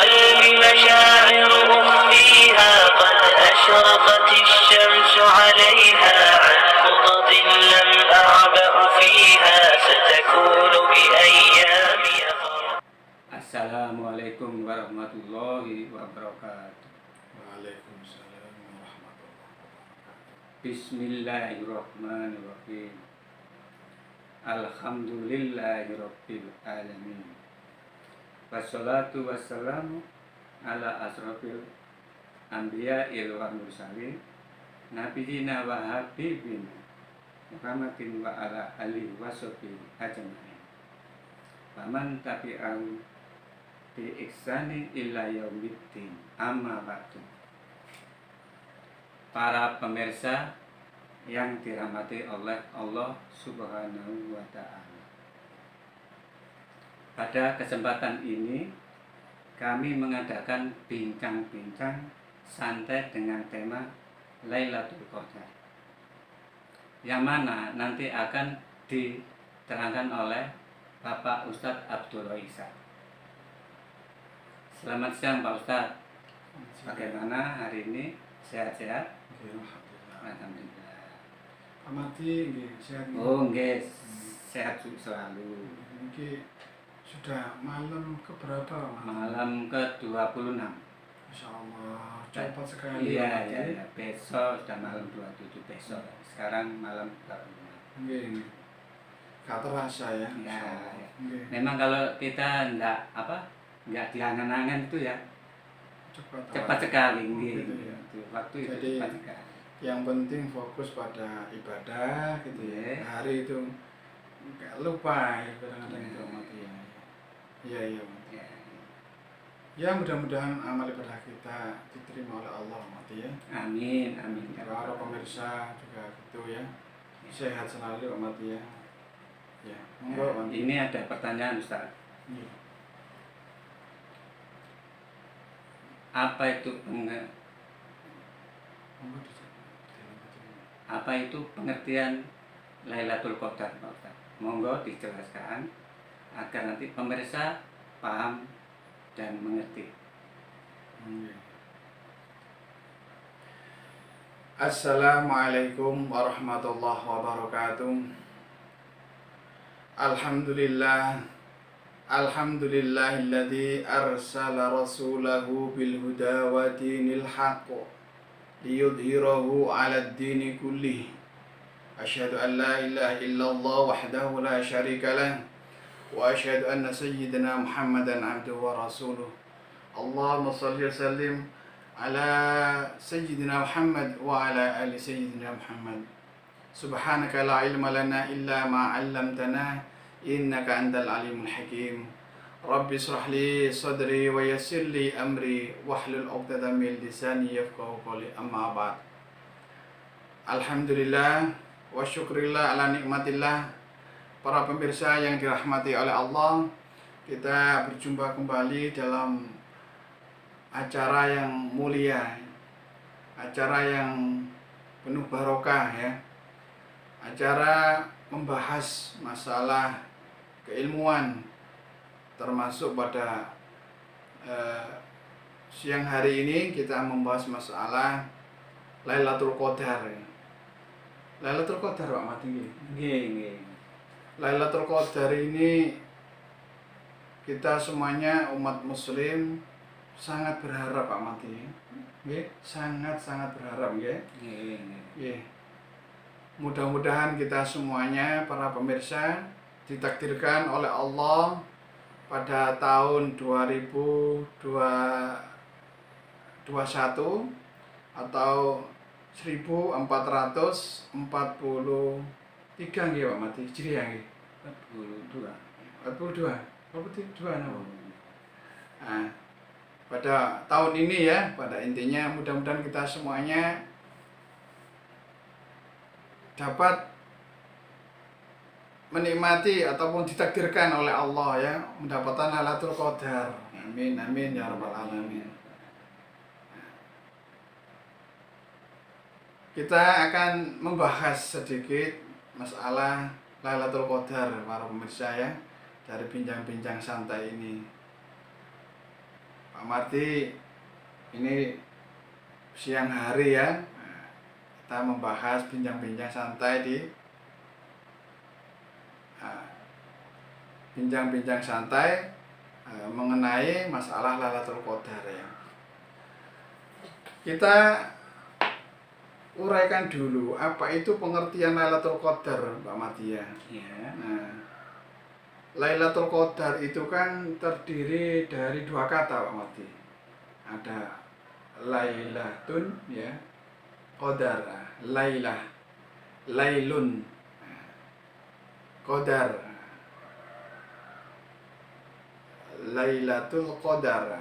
القلب مشاعر أخفيها قد أشرقت الشمس عليها عن خطط لم أعبأ فيها ستكون بأيامي فرح. Assalamualaikum warahmatullahi wabarakatuh. Waalaikumsalam warahmatullahi wabarakatuh. Bismillahirrahmanirrahim. Alhamdulillahirabbil alamin. Wassalatu wassalamu ala asrofil anbiya'il wa mursalin nabiyina wa habibina Muhammadin wa ala alihi wa sahbihi ajma'in. Faman tabi'ahu bi ihsani illa yaumiddin. Amma ba'du. Para pemirsa yang dirahmati oleh Allah Subhanahu wa ta'ala, pada kesempatan ini kami mengadakan bincang-bincang santai dengan tema Lailatul Qadar, yang mana nanti akan diterangkan oleh Bapak Ustadz Abdul Isa. Selamat siang Pak Ustadz. Bagaimana hari ini? Sehat-sehat? Alhamdulillah. Alhamdulillah. Amati nggih sehat. Oh nggih, sehat selalu. Ini sudah malam keberapa? Malam ke-26. Insyaallah cepat sekali. Iya, besok sudah malam 27 besok. Sekarang malam 26. Nggih. Gak terasa ya. Ya, ya. Nggih. Memang kalau kita enggak diangan-angan itu ya cepat sekali nggih. Gitu ya. Waktu itu Jadi, cepat sekali. Yang penting fokus pada ibadah gitu ya. Hari itu nggak lupa ya kadang-kadang itu mati ya. Iya. Ya. Ya mudah-mudahan amal ibadah kita diterima oleh Allah mati ya. Amin, amin. Para pemirsa juga gitu ya. Sehat selalu mati ya. Ya, monggo mati. Ini ada pertanyaan Ustaz. Iya. Apa itu Monggo pengertian Lailatul Qadar Pak Ustaz? Monggo dijelaskan agar nanti pemirsa paham dan mengerti. Assalamualaikum warahmatullahi wabarakatuh. Alhamdulillahilladzi arsala rasulahu bil huda wa dinil haqq liyudhhirahu 'alad dini kullih. Asyhadu an la ilaha illallah wahdahu la syarika lah wa asyhadu anna sayyidina Muhammadan 'abduhu wa rasuluh. Allahumma shalli wa sallim ala sayyidina Muhammad wa ala ali sayyidina Muhammad. Subhanaka la ilma lana illa ma 'allamtana innaka antal alimul hakim. Rabbi shrah li sadri wa yassir li amri wahlul 'uqdatam min lisani yafqahu qawli. Amma ba'd. Alhamdulillah wa syukrillah ala nikmatillah. Para pemirsa yang dirahmati oleh Allah, kita berjumpa kembali dalam acara yang mulia, acara yang penuh barokah ya. Acara membahas masalah keilmuan, termasuk pada siang hari ini kita membahas masalah Lailatul Qadar. Lailatul Qadar Pak Mati nggih. Nggih. Lailatul Qadar ini kita semuanya umat muslim sangat berharap Pak Mati. Nggih, sangat berharap nggih. Nggih. Mudah-mudahan kita semuanya para pemirsa ditakdirkan oleh Allah pada tahun 2021 atau 1443 nggih Pak Mati. Hijriah nggih. 42 no. Nah, pada tahun ini ya, pada intinya mudah-mudahan kita semuanya dapat menikmati ataupun ditakdirkan oleh Allah ya mendapatkan Lailatul Qadar. Amin amin ya rabbal alamin. Kita akan membahas sedikit masalah Lailatul Qadar para pemirsa ya dari bincang-bincang santai ini. Pak Mardi, ini siang hari ya, kita membahas bincang-bincang santai di bincang-bincang santai mengenai masalah Lailatul Qadar ya. Kita uraikan dulu apa itu pengertian Lailatul Qadar, Pak Mardi ya. Nah, Lailatul Qadar itu kan terdiri dari dua kata, Pak Mardi. Ada Lailatun ya, Qadar, Lailah, Lailun, Qadar, Lailatul Qadar,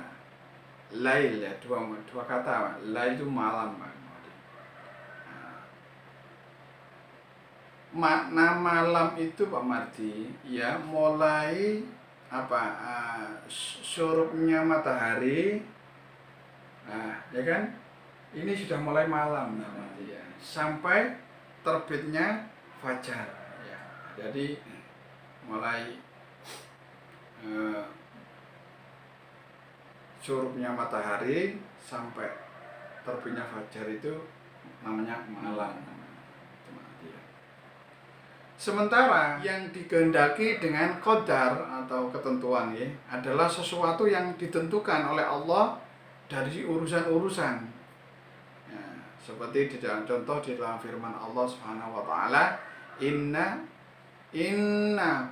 Lail ya, dua kata. Lail itu malam, Pak. Makna malam itu Pak Mardi ya, mulai syurupnya matahari, ya kan, ini sudah mulai malam Pak Mardi ya, sampai terbitnya fajar ya. Jadi mulai syurupnya matahari sampai terbitnya fajar itu namanya malam. Sementara yang dikehendaki dengan qadar atau ketentuan ya, adalah sesuatu yang ditentukan oleh Allah dari urusan-urusan. Ya, seperti di dalam contoh di dalam firman Allah Subhanahu wa taala, inna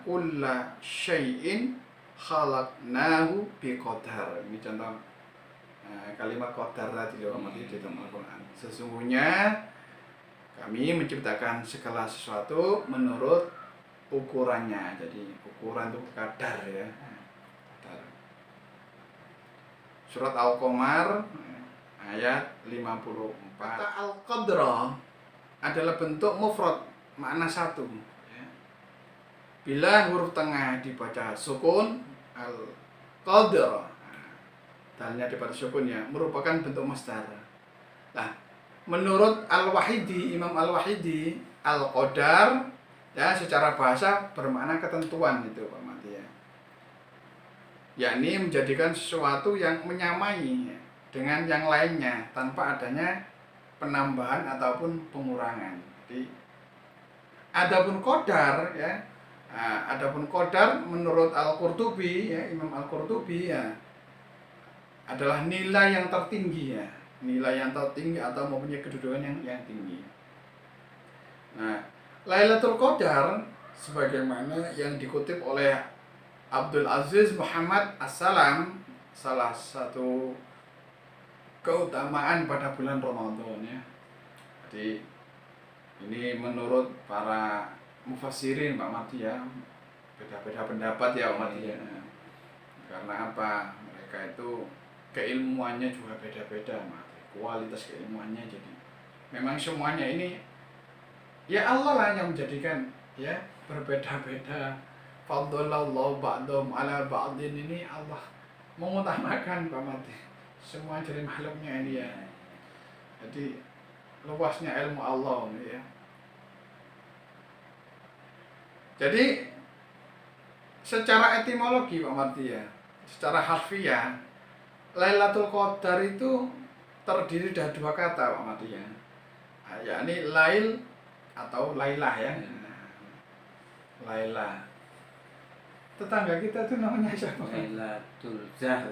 kulla syai'in khalaqnahu biqadar. Ini contoh kalimat qadar tadi di dalam Al-Qur'an. Sesungguhnya kami menciptakan segala sesuatu menurut ukurannya. Jadi ukuran itu kadar ya. Kadar. Surat Al-Qamar ayat 54. Kata Al-Qadra adalah bentuk mufrad, makna satu ya. Bila huruf tengah dibaca sukun, Al-Qadra, dalnya dibaca sukun ya, merupakan bentuk masdar. Nah, menurut Al-Wahidi, Imam Al-Wahidi, Al-Qadar ya secara bahasa bermakna ketentuan itu Pak Mardi ya. Yakni menjadikan sesuatu yang menyamai dengan yang lainnya tanpa adanya penambahan ataupun pengurangan. Jadi adapun qadar ya, adapun qadar menurut Al-Qurtubi ya, Imam Al-Qurtubi ya, adalah nilai yang tertinggi ya. Nilai yang tertinggi atau mempunyai kedudukan yang tinggi. Nah, Lailatul Qadar sebagaimana yang dikutip oleh Abdul Aziz Muhammad As-Salam, salah satu keutamaan pada bulan Ramadan ya. Jadi ini menurut para mufassirin Pak Mardi ya, beda-beda pendapat ya Pak Mardi ya. Karena apa? Mereka itu keilmuannya juga beda-beda, kualitas keilmuannya. Jadi memang semuanya ini ya Allah lah yang menjadikan ya berbeda-beda. Faddalallahu ba'dhum ala ba'din, ini Allah mengutamakan Pak Mardi semua dari makhluknya ini ya. Jadi luasnya ilmu Allah ya. Jadi secara etimologi Pak Mardi ya, secara harfiah Lailatul Qadar itu terdiri dari dua kata Pak Mardi ya, yakni lail atau lailah ya. Lailah. Tetangga kita tuh namanya siapa? Lailatul Zahr.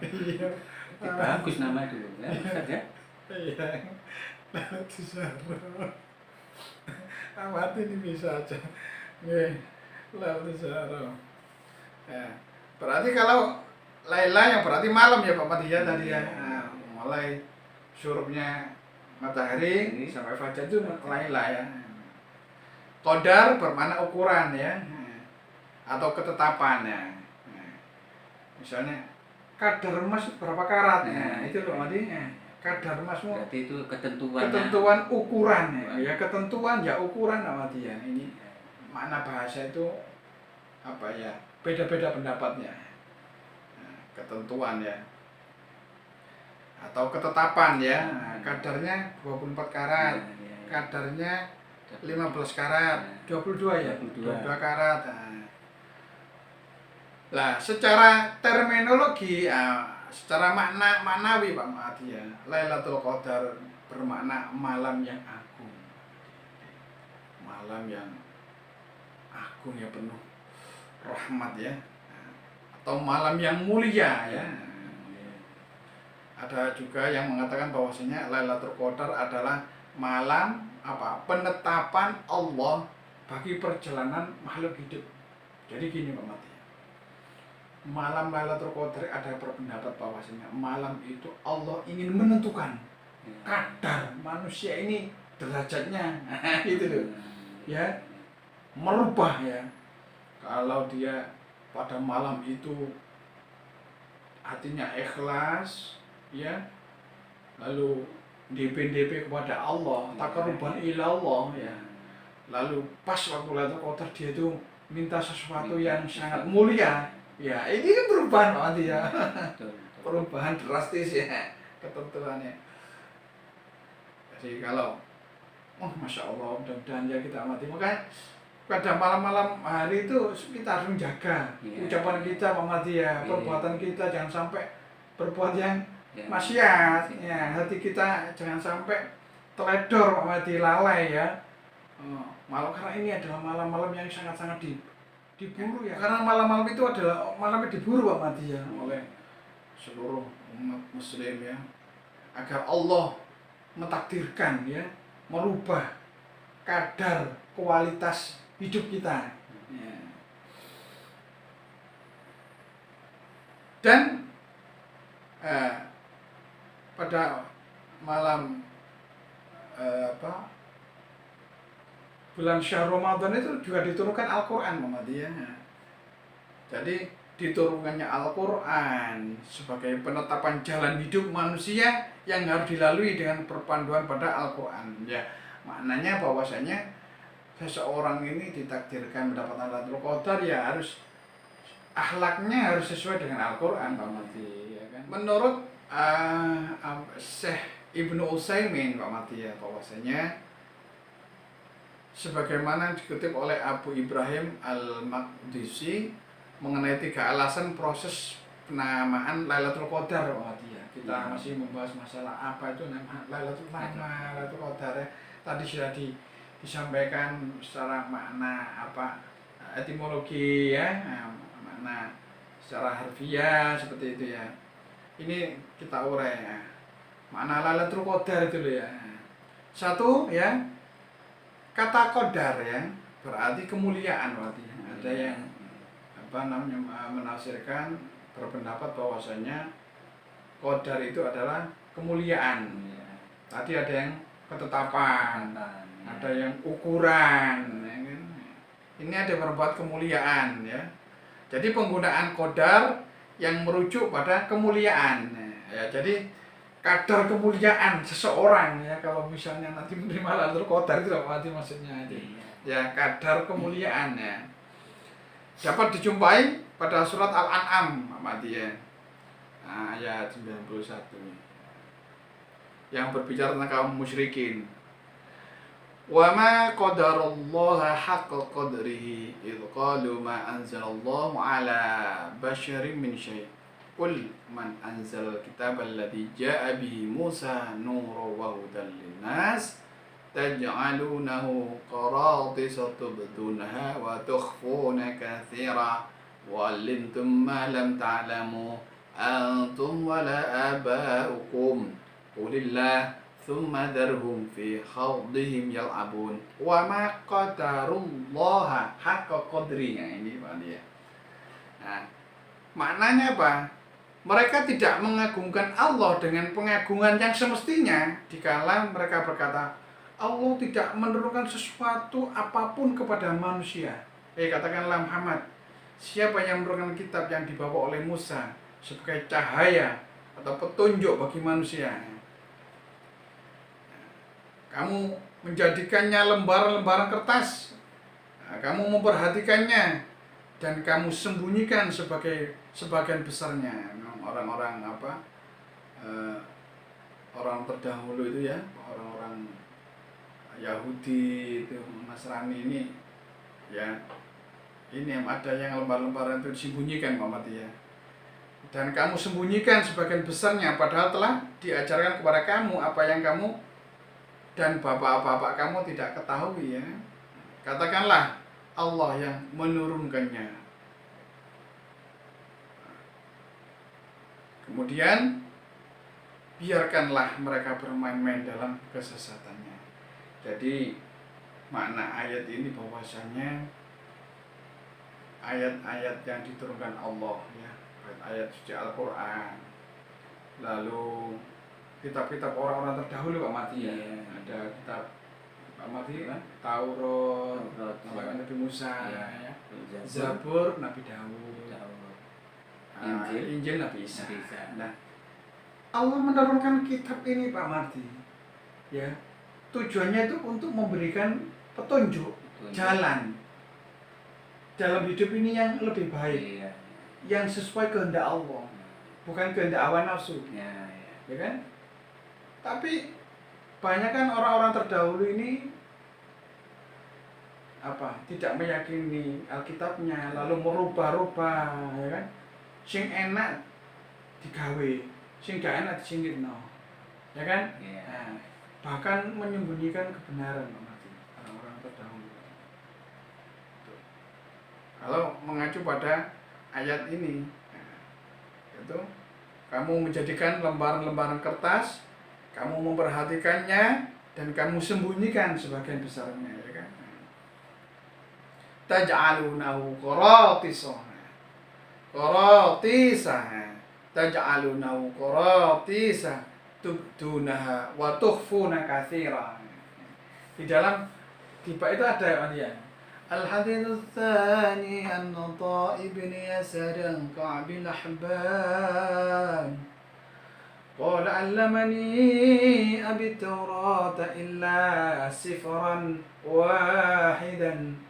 Iya. Bagus nama dulu ya, Ustaz ya. Iya. Lailatul Zahr. Amati ini bisa aja. Nih, Lailatul Zahr. Ya. Berarti kalau Laila yang berarti malam ya Pak Mardi ya tadi ya. Nah, mulai syurupnya matahari sampai fajar itu Laila ya. Qadar bermakna ukuran ya, atau ketetapan ya. Misalnya kadar emas berapa karat ya, itu Pak Mardi ya. Kadar emas berarti itu ketentuan ukuran ya. Ya ketentuan ya ukuran Pak Mardi ya. Ini makna bahasa itu apa ya, beda-beda pendapatnya. Ketentuan ya, atau ketetapan ya. Kadarnya 24 karat, kadarnya 15 karat, 22 ya, 22 karat. Lah, secara terminologi, secara maknawi Pak Mati ya, Lailatul Qadar bermakna malam yang agung. Malam yang agung ya, penuh rahmat ya. Atau malam yang mulia ya. Ada juga yang mengatakan bahwasanya Lailatul Qadar adalah malam penetapan Allah bagi perjalanan makhluk hidup. Jadi gini Pak Mati. Malam Lailatul Qadar ada berpendapat bahwasanya malam itu Allah ingin menentukan kadar manusia ini derajatnya gitu loh. Ya, merubah ya. Kalau dia pada malam itu hatinya ikhlas ya, lalu DP kepada Allah, taqarruban ila Allah ya. Lalu pas waktu Lailatul Qadar dia itu minta sesuatu yang sangat mulia. Ya, ini kan perubahan Pak Andi ya. Perubahan drastis ya ketentuannya. Jadi kalau Masya Allah, mudah-mudahan ya kita amati. Makanya pada malam-malam hari itu kita harus menjaga ucapan kita Pak Mati ya, perbuatan kita jangan sampai berbuat yang maksiat ya, hati kita jangan sampai teledor Pak Mati, lalai ya. Malam karena ini adalah malam-malam yang sangat-sangat diburu ya, karena malam-malam itu adalah malamnya diburu Pak Mati ya oleh seluruh umat muslim ya, agar Allah mentakdirkan ya, merubah kadar kualitas hidup kita ya. Dan pada malam bulan Syahrul Ramadan itu juga diturunkan Al-Quran Muhammadiyah. Jadi diturunkannya Al-Quran sebagai penetapan jalan hidup manusia yang harus dilalui dengan perpanduan pada Al-Quran ya. Maknanya bahwasanya seseorang ini ditakdirkan mendapatkan Lailatul Qadar ya harus akhlaknya harus sesuai dengan Al-Quran Pak Mati ya kan. Menurut Syekh Ibnu Utsaimin Pak Mati ya, bahwasanya sebagaimana dikutip oleh Abu Ibrahim Al-Maqdisi mengenai 3 alasan proses penamaan Lailatul Qadar Pak Mati ya. Kita masih membahas masalah apa itu nama Lailatul Qadar ya. Tadi sudah disampaikan secara makna etimologi ya, makna secara harfiah seperti itu ya. Ini kita urai ya. Makna Lailatul Qadar itu loh ya. Satu ya, kata qadar ya berarti kemuliaan berarti. Ada yang menafsirkan berpendapat bahwasanya qadar itu adalah kemuliaan. Tadi ada yang ketetapan, ada yang ukuran ya kan? Ini ada berbuat kemuliaan ya. Jadi penggunaan qadar yang merujuk pada kemuliaan ya. Jadi kadar kemuliaan seseorang ya, kalau misalnya nanti menerima Lailatul Qadar itu apa arti maksudnya itu ya, kadar kemuliaan ya, dapat dijumpai pada surat Al-An'am ya, ayat 91 yang berbicara tentang kaum musyrikin. Wa ma qadarullaha haqqa qadrihi idh qalu ma anzalallahu ala basyarin min syai'. Qul man anzal kitab alladhi ja'a bihi Musa nuran wa hudan linnas taj'alunahu qaratisa tubdunaha wa tukhfuna katsira wa 'allamtum ma lam ta'lamu antum wala aba'ukum qulillah thumma dharhum fi khawdihim yal'abun wa ma qadarullaha haqqa qadrihi. Ini Pak dia. Nah, maknanya apa? Mereka tidak mengagungkan Allah dengan pengagungan yang semestinya dikala mereka berkata Allah tidak menurunkan sesuatu apapun kepada manusia. Katakanlah Muhammad, siapa yang menurunkan kitab yang dibawa oleh Musa sebagai cahaya atau petunjuk bagi manusia? Kamu menjadikannya lembaran-lembaran kertas, kamu memperhatikannya dan kamu sembunyikan sebagian besarnya. Orang-orang orang terdahulu itu ya, orang-orang Yahudi itu, Nasrani ini ya, Ini yang ada yang lembar-lembaran itu disembunyikan Muhammad ya. Dan kamu sembunyikan sebagian besarnya padahal telah diajarkan kepada kamu apa yang kamu dan bapak-bapak kamu tidak ketahui ya. Katakanlah Allah yang menurunkannya. Kemudian biarkanlah mereka bermain-main dalam kesesatannya. Jadi makna ayat ini bahwasanya ayat-ayat yang diturunkan Allah ya, ayat suci Al-Qur'an. Lalu kitab-kitab orang-orang terdahulu Pak Mati ya. Ada kitab Pak Mati kan Taurat, Nabi Musa ya. Zabur Nabi Daud. Injil Nabi Isa. Nah, Allah menurunkan kitab ini Pak Marti ya, tujuannya itu untuk memberikan petunjuk jalan dalam hidup ini yang lebih baik, yang sesuai kehendak Allah, bukan kehendak hawa nafsu ya kan. Tapi banyak kan orang-orang terdahulu ini tidak meyakini Alkitabnya, lalu merubah-rubah ya kan. Sing enak digawe, sing gak enak disingkirno. Ya kan? Nah, bahkan menyembunyikan kebenaran orang-orang terdahulu. Kalau mengacu pada ayat ini, itu kamu menjadikan lembaran-lembaran kertas, kamu memperhatikannya dan kamu sembunyikan sebagian besarnya, ya kan? Taj'alunahu qaratisa taj'alunahu qaratisa tubdunaha wa tukhfuna katsira. Di dalam tiba itu ada ya. Al-hadits tsani an-Nata ibn Yasar Ka'b al-Ahban qala 'allamani abi at-Tawrata illa sifran wahidan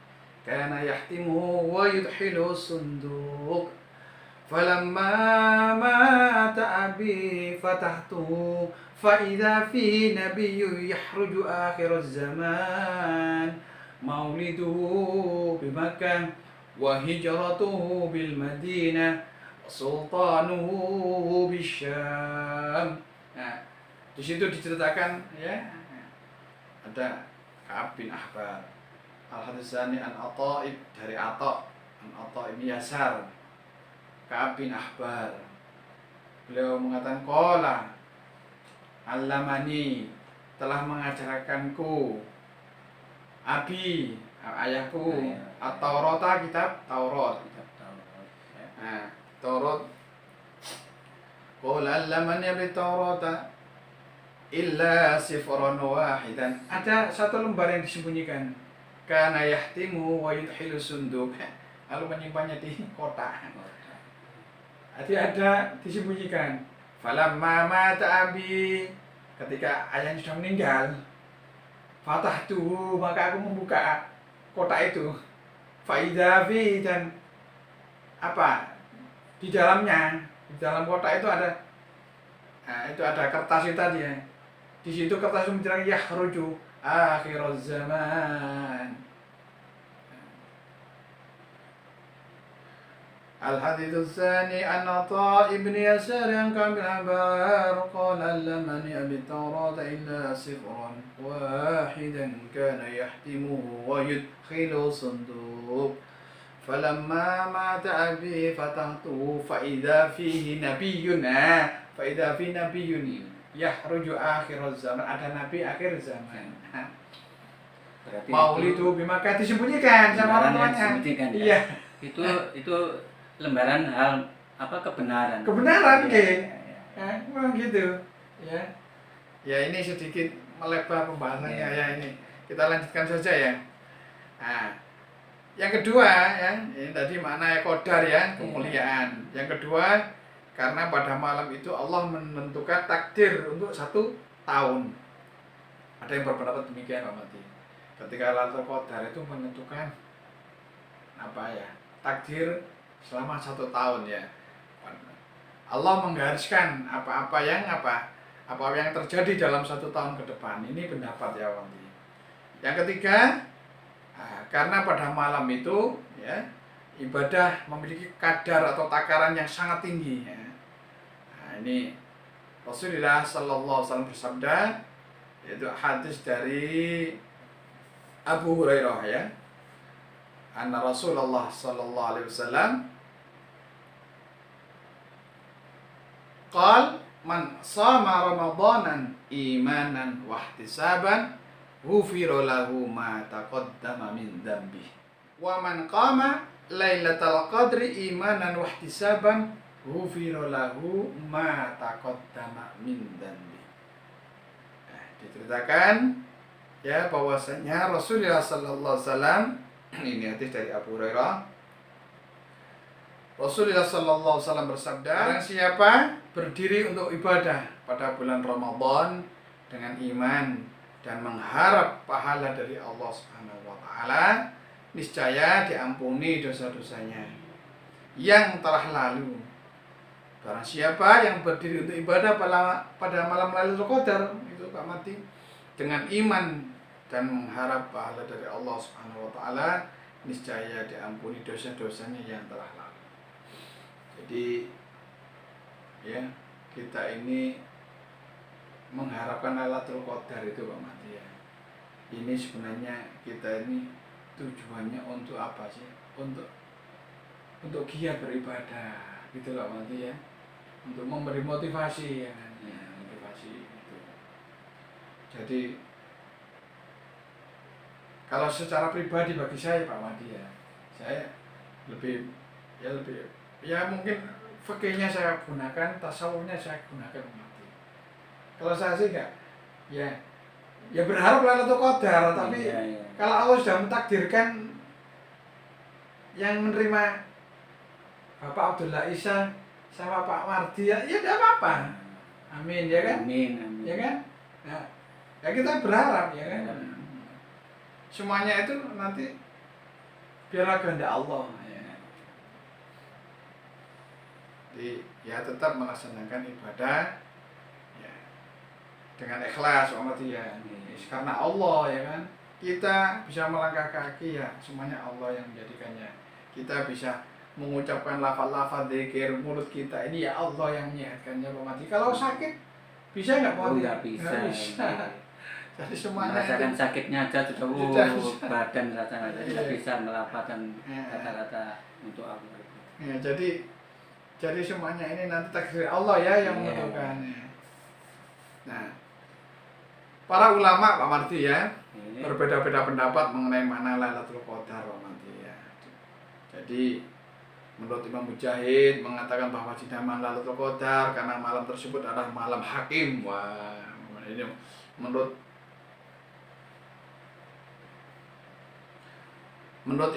kana yahtimuhu wa yudkhilu sunduq فلما مات أبي فتحته فإذا فيه نبي يخرج آخر الزمان مولده بمكة وهجرته بالمدينة وسلطانه بالشام. Nah, di situ diceritakan ya, ada Ka'ab bin Ahbar, Al-Haditsani an Atha dari Atha bin Yasar, Ka'ab bin Ahbar. Beliau mengatakan qala allamani, telah mengajarkanku abi, ayahku, at-Taurata, kitab Taurat. Nah, Taurat. Qala allamani abi Taurata illa sifran wahidan. Ada satu lembar yang disembunyikan. Kana yahtimu wa yudhilu sunduk. Lalu menyimpannya di kotak. Jadi ada disembunyikan. Falamma mata abi, ketika ayahnya sudah meninggal, fatahtu, maka aku membuka kotak itu. Faidha fi, dan di dalamnya, di dalam kotak itu ada, itu ada kertas itu tadi ya. Di situ kertas itu menjelaskan yakhruju akhiruz zaman. الحديث الثاني عن عطاء بن يسار عن كعب بن أحبار قال علمني أبي التوراة إلا سفرا واحدا كان يحتمه ويدخل صندوق فلما مات أبي فتحته فإذا فيه نبي يخرج آخر الزمان. Ada nabi akhir zaman. Maulidu bimakah disembunyikan sama orang tuanya. Iya. Itu lembaran hal kebenaran memang gitu ya. Ini sedikit melebar pembahasannya ya. Ini kita lanjutkan saja ya. Nah, yang kedua ya, ini tadi makna qadar ya, kemuliaan. Yang kedua, karena pada malam itu Allah menentukan takdir untuk 1 tahun. Ada yang berpendapat demikian Pak Mati. Ketika Lailatul Qadar itu menentukan takdir selama 1 tahun ya. Allah menggariskan apa yang terjadi dalam 1 tahun ke depan. Ini pendapat ya Wanti. Yang ketiga, karena pada malam itu ya ibadah memiliki kadar atau takaran yang sangat tinggi ya. Nah, ini Rasulullah sallallahu alaihi wasallam bersabda, yaitu hadis dari Abu Hurairah ya. Anna Rasulullah sallallahu alaihi wasallam qal man sama ramadanan imanan wa ihtisaban ghufira lahu ma taqaddama min dzambi wa man qama lailatal qadri imanan wa ihtisaban ghufira lahu ma taqaddama min dzambi. Diceritakan ya bahwasanya Rasulullah sallallahu alaihi wasallam, ini hadis dari Abu Hurairah, Rasulullah sallallahu alaihi wasallam bersabda, barang siapa berdiri untuk ibadah pada bulan Ramadan dengan iman dan mengharap pahala dari Allah Subhanahu wa taala, niscaya diampuni dosa-dosanya yang telah lalu. Barang siapa yang berdiri untuk ibadah pada malam Lailatul Qadar, itu Pak Mati, dengan iman dan mengharap pahala dari Allah Subhanahu wa taala, niscaya diampuni dosa-dosanya yang telah lalu. Jadi ya, kita ini mengharapkan Lailatul Qadar itu Pak Mati ya. Ini sebenarnya kita ini tujuannya untuk apa sih? Untuk giat beribadah gitu Pak Mati ya. Untuk memberi motivasi ya kan. Ya, motivasi itu. Jadi kalau secara pribadi bagi saya Pak Mati ya, saya lebih ya mungkin fikihnya saya gunakan, tasawufnya saya gunakan Pak Mati. Kalau saya sih enggak ya berharap Lailatul Qadar, tapi iya. Kalau Allah sudah mentakdirkan yang menerima Bapak Abdullah Isa sama Pak Mardi ya tidak apa-apa. Amin ya kan? Amin. Ya kan? Nah, ya kita berharap ya kan? Semuanya itu nanti biarlah kehendak Allah ya. Jadi ya tetap melaksanakan ibadah ya dengan ikhlas ya. Karena Allah ya kan. Kita bisa melangkah kaki ya, semuanya Allah yang menjadikannya. Kita bisa mengucapkan lafaz-lafaz zikir, mulut kita ini ya Allah yang menyehatkannya Pak Mati. Kalau sakit bisa nggak Pak Mati? Nggak bisa. Jadi semuanya merasakan itu, sakitnya aja sudah badan rasanya tidak bisa melafazkan kata-kata untuk Allah. Ya, jadi semuanya ini nanti takdir Allah ya yang menentukan. Nah, para ulama Pak Marti ya berbeda-beda pendapat mengenai mana Lailatul Qadar Pak Marti ya. Jadi menurut Imam Mujahid mengatakan bahwa dinamakan Lailatul Qadar karena malam tersebut adalah malam hakim. Wah, ini menurut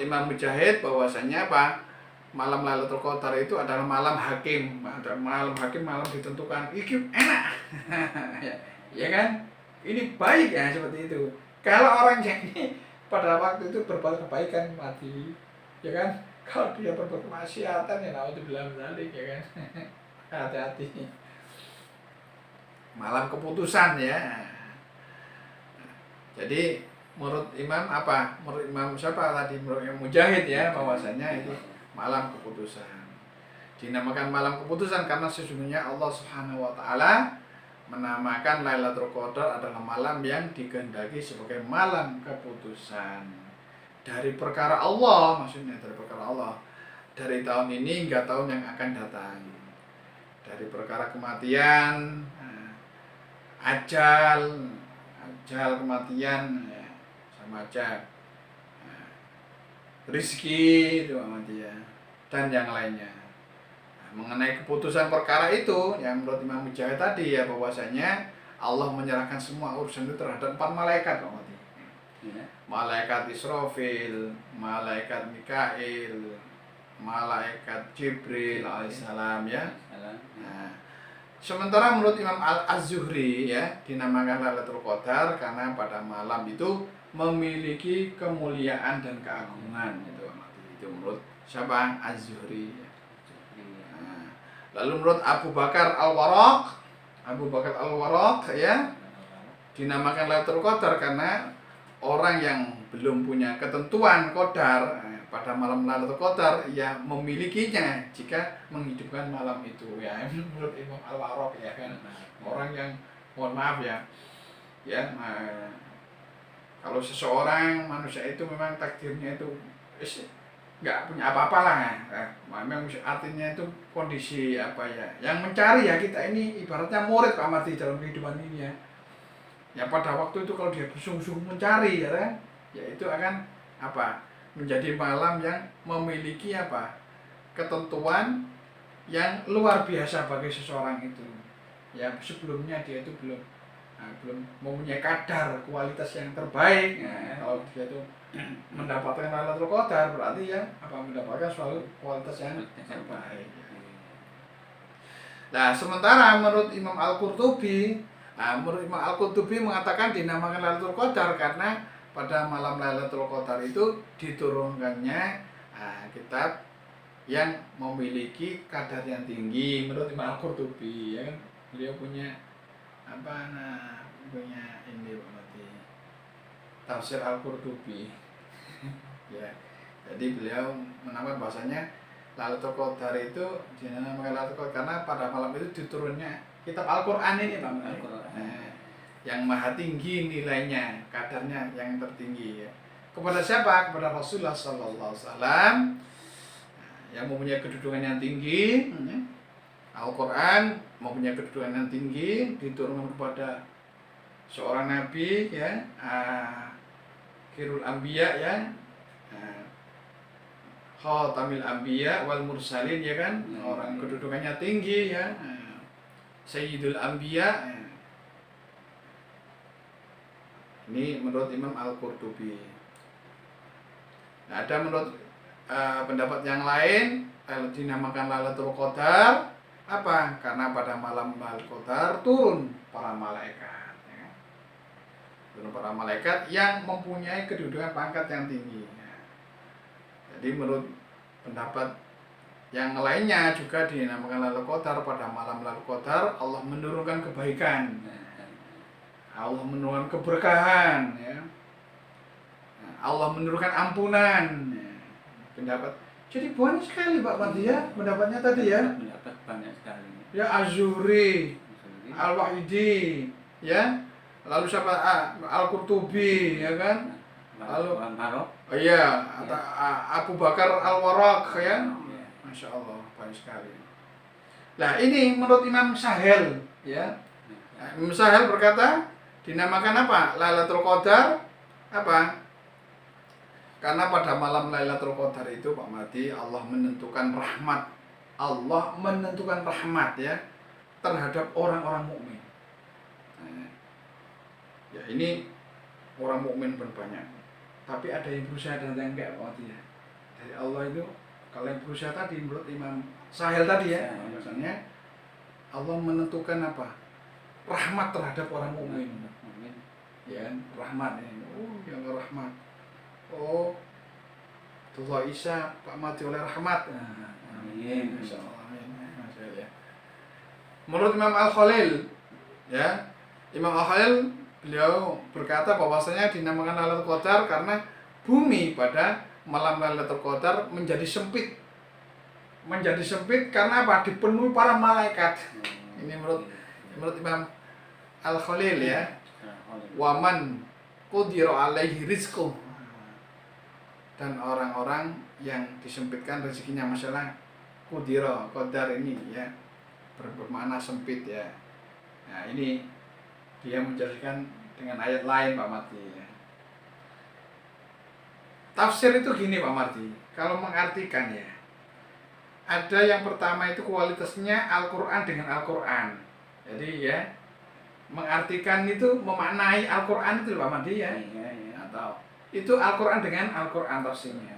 Imam Mujahid bahwasanya apa? Malam Lailatul Qadar itu adalah malam hakim. Malam hakim, malam ditentukan. Ini enak. Ya kan? Ini baik ya seperti itu. Kalau orang yang ini pada waktu itu berbuat kebaikan mati, ya kan? Kalau dia berbuat kemaksiatan ya naudzubillah min dzalik ya kan. Hati-hati. Malam keputusan ya. Jadi menurut Imam apa? Menurut Imam siapa tadi? Menurut Imam Mujahid ya bahwasanya itu malam keputusan. Dinamakan malam keputusan karena sesungguhnya Allah Subhanahu wa taala menamakan Lailatul Qadar adalah malam yang dikehendaki sebagai malam keputusan dari perkara Allah, maksudnya dari perkara Allah, dari tahun ini hingga tahun yang akan datang, dari perkara kematian, ajal kematian ya, sama aja, rizki itu kematian dan yang lainnya. Mengenai keputusan perkara itu yang menurut Imam Mujahid tadi ya bahwasanya Allah menyerahkan semua urusan itu terhadap 4 malaikat Pak Mati. Ya. Malaikat Israfil, malaikat Mikail, malaikat Jibril alaihissalam ya. Nah, sementara menurut Imam Al-Az-Zuhri ya dinamakan Lailatul Qadar karena pada malam itu memiliki kemuliaan dan keagungan itu Pak Mati. Itu menurut siapa? Az-Zuhri. Lalu menurut Abu Bakar Al-Warraq ya dinamakan Lailatul Qadar karena orang yang belum punya ketentuan qadar pada malam Lailatul Qadar ya memilikinya jika menghidupkan malam itu ya. Menurut Imam Al-Warraq ya kan, orang yang mohon maaf ya kalau seseorang manusia itu memang takdirnya itu nggak punya apa-apa lah memang artinya itu kondisi apa ya yang mencari ya. Kita ini ibaratnya murid Pak Marti dalam kehidupan ini ya pada waktu itu kalau dia bersungguh-sungguh mencari ya kan, ya itu akan apa menjadi malam yang memiliki apa ketentuan yang luar biasa bagi seseorang itu ya. Sebelumnya dia itu belum mempunyai kadar kualitas yang terbaik. Nah, kalau dia itu mendapatkan Lailatul Qadar berarti ya mendapatkan suatu kualitas yang terbaik. Nah, sementara menurut Imam Al-Qurtubi mengatakan dinamakan Lailatul Qadar karena pada malam Lailatul Qadar itu diturunkannya kitab yang memiliki kadar yang tinggi menurut Imam Al-Qurtubi ya kan. Beliau punya punya ini tafsir Al-Qurtubi ya. Jadi beliau menamakan bahasanya Lailatul Qadar itu dinamakan Lailatul Qadar karena pada malam itu diturunnya kitab Al-Qur'an ini Pak. Yang maha tinggi nilainya, kadarnya yang tertinggi ya. Kepada siapa? Kepada Rasulullah sallallahu alaihi wasallam yang mempunyai kedudukan yang tinggi. Al-Qur'an mempunyai kedudukan yang tinggi, diturunkan kepada seorang nabi ya, Khairul Anbiya ya, Khatamil Anbiya wal Mursalin ya kan, orang kedudukannya tinggi ya, Sayyidul Anbiya. Ini menurut Imam Al-Qurtubi. Nah, ada menurut pendapat yang lain dinamakan Lailatul Qadar apa? Karena pada malam Lailatul Qadar turun para malaikat ya. Turun para malaikat yang mempunyai kedudukan pangkat yang tinggi ya. Jadi menurut pendapat yang lainnya juga dinamakan Lailatul Qadar, pada malam Lailatul Qadar Allah menurunkan kebaikan, Allah menurunkan keberkahan ya, Allah menurunkan ampunan ya. Pendapat jadi banyak sekali Pak Marti ya pendapatnya tadi ya. Pendapat banyak sekali Ya Azuri, Al-Wahidi ya, lalu siapa Al-Qurtubi ya kan, lalu oh iya Abu Bakar Al-Warraq ya. Masya Allah banyak sekali. Nah ini menurut Imam Sahel ya. Imam Sahel berkata dinamakan apa? Lailatul Qadar apa? Karena pada malam Lailatul Qadar itu Pak Marti Allah menentukan rahmat. Allah menentukan rahmat ya terhadap orang-orang mukmin. Ya ini orang mukmin berbanyak. Tapi ada yang berusaha dan yang enggak Pak Marti ya. Dari Allah itu kalau yang berusaha tadi menurut Imam Sahel tadi ya, misalnya Allah menentukan apa? Rahmat terhadap orang mukmin. Ya, rahmat ini. Oh, yang rahmat. Oh, Tuhan Isa Pak Mati oleh rahmat. Amin. Amin. Menurut Imam Al-Khalil, ya, Imam Al-Khalil beliau berkata bahwasanya dinamakan Lailatul Qadar karena bumi pada malam Lailatul Qadar menjadi sempit. Menjadi sempit karena apa? Dipenuhi para malaikat. Ini menurut Imam Al-Khalil ya. Waman qudira alaihi rizquh. Dan orang-orang yang disempitkan rezekinya, masalah qudira, qadar ini ya bermakna sempit ya. Nah, ini dia menjelaskan dengan ayat lain Pak Marti ya. Tafsir itu gini Pak Marti, kalau mengartikan ya, ada yang pertama itu kualitasnya Al-Quran dengan Al-Quran. Jadi ya, mengartikan itu memaknai Al-Quran itu Pak Marti ya. Atau itu Al-Quran dengan Al-Quran tafsirnya.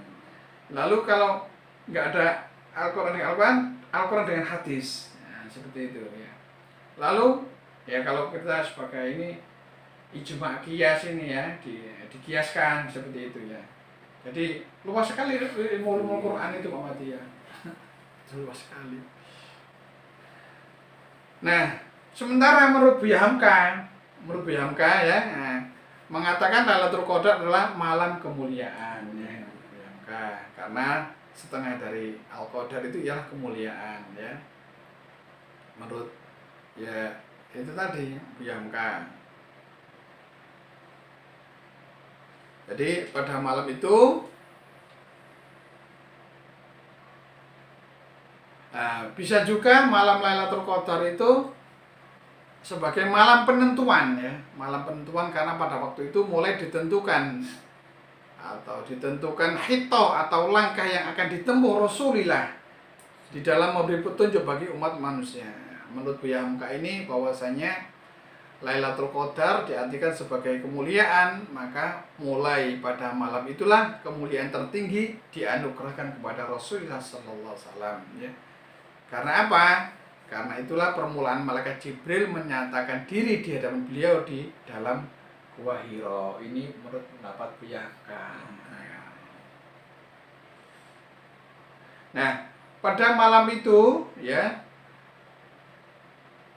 Lalu kalau nggak ada Al-Quran dengan Al-Quran, Al-Quran dengan hadis. Nah, seperti itu ya. Lalu ya kalau kita sebagai ini ijma kias ini ya, dikiaskan seperti itu ya. Jadi luas sekali ilmu Quran itu Pak Mati ya. Luas sekali. Nah, sementara menurut Buya Hamka ya, mengatakan Lailatul Qadar adalah malam kemuliaan ya. Hamka, karena setengah dari Al-Qadar itu ialah kemuliaan ya. Menurut ya itu tadi Buya Hamka. Jadi pada malam itu bisa juga malam Lailatul Qadar itu sebagai malam penentuan ya, malam penentuan karena pada waktu itu mulai ditentukan hito atau langkah yang akan ditempuh Rasulullah di dalam memberi petunjuk bagi umat manusia. Menurut Buya Hamka ini bahwasanya Lailatul Qadar diartikan sebagai kemuliaan, maka mulai pada malam itulah kemuliaan tertinggi dianugerahkan kepada Rasulullah sallallahu alaihi wasallam ya. Karena apa? Karena itulah permulaan malaikat Jibril menyatakan diri di hadapan beliau di dalam Gua Hira. Ini menurut pendapat Buya Hamka. Nah, pada malam itu ya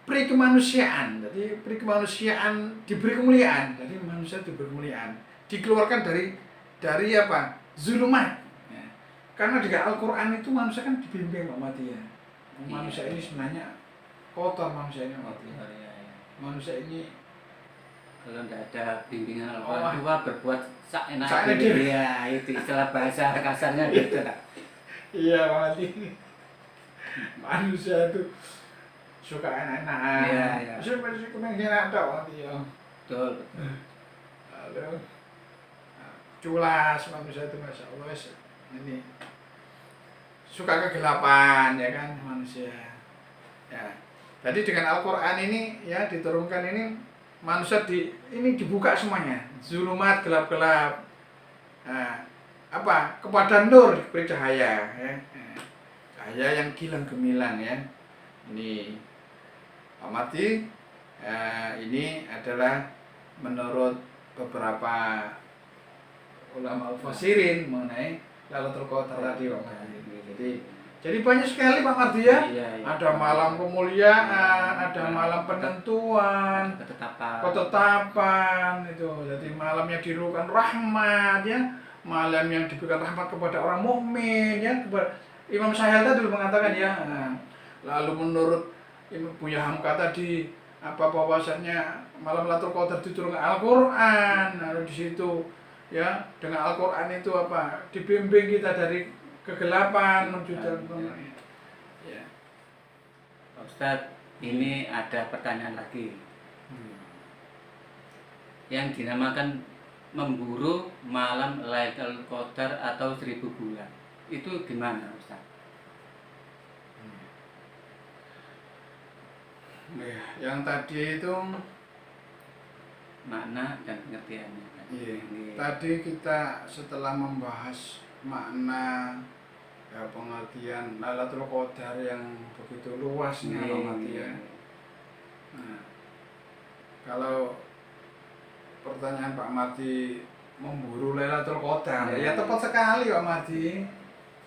peri kemanusiaan. Jadi peri kemanusiaan diberi kemuliaan. Jadi manusia diberi kemuliaan. Dikeluarkan dari apa? Zulumat. Ya. Karena di Al-Qur'an itu manusia kan dibimbing mati ya. Manusia ini sebenarnya kotor, manusia ini mati. Manusia ini kalau tidak ada bimbingan Al-Quran tua berbuat seenaknya. Ya itu istilah bahasa kasarnya gitu lah. Iya mati. Manusia itu suka enak-enakan. Iya. Suka enak dong mati ya. Betul. Lalu culas manusia itu masya Allah ini suka kegelapan ya kan manusia. Ya. Jadi dengan Al-Quran ini ya diturunkan ini manusia ini dibuka semuanya, zulumat gelap-gelap, kepada nur diberi cahaya, ya. Cahaya yang gilang gemilang ya. Ini amati, ini adalah menurut beberapa ulama al-fasirin mengenai Lailatul Qadar tadi. Jadi banyak sekali Pak Mardi ya. Iya. Ada malam kemuliaan, ada malam penentuan, ketetapan itu. Jadi malam yang dirukan rahmat ya, malam yang diberikan rahmat kepada orang mukmin ya. Imam Sahil tadi dulu mengatakan ya. Lalu menurut Imam Buya Hamka tadi bahwasanya malam Lailatul Qadar diturunkan Al-Qur'an. Lalu di situ ya dengan Al-Qur'an itu dibimbing kita dari kegelapan menuju dalam ya. Ustadz, ini ada pertanyaan lagi. Yang dinamakan memburu malam Lailatul Qadar atau 1000 bulan. Itu gimana, Ustadz? Ya, yang tadi itu makna dan pengertiannya. Iya. Tadi kita setelah membahas makna ya, pengertian Lailatul Qadar yang begitu luasnya ya. Nah, kalau pertanyaan Pak Mardi memburu Lailatul Qadar ya tepat sekali Pak Mardi.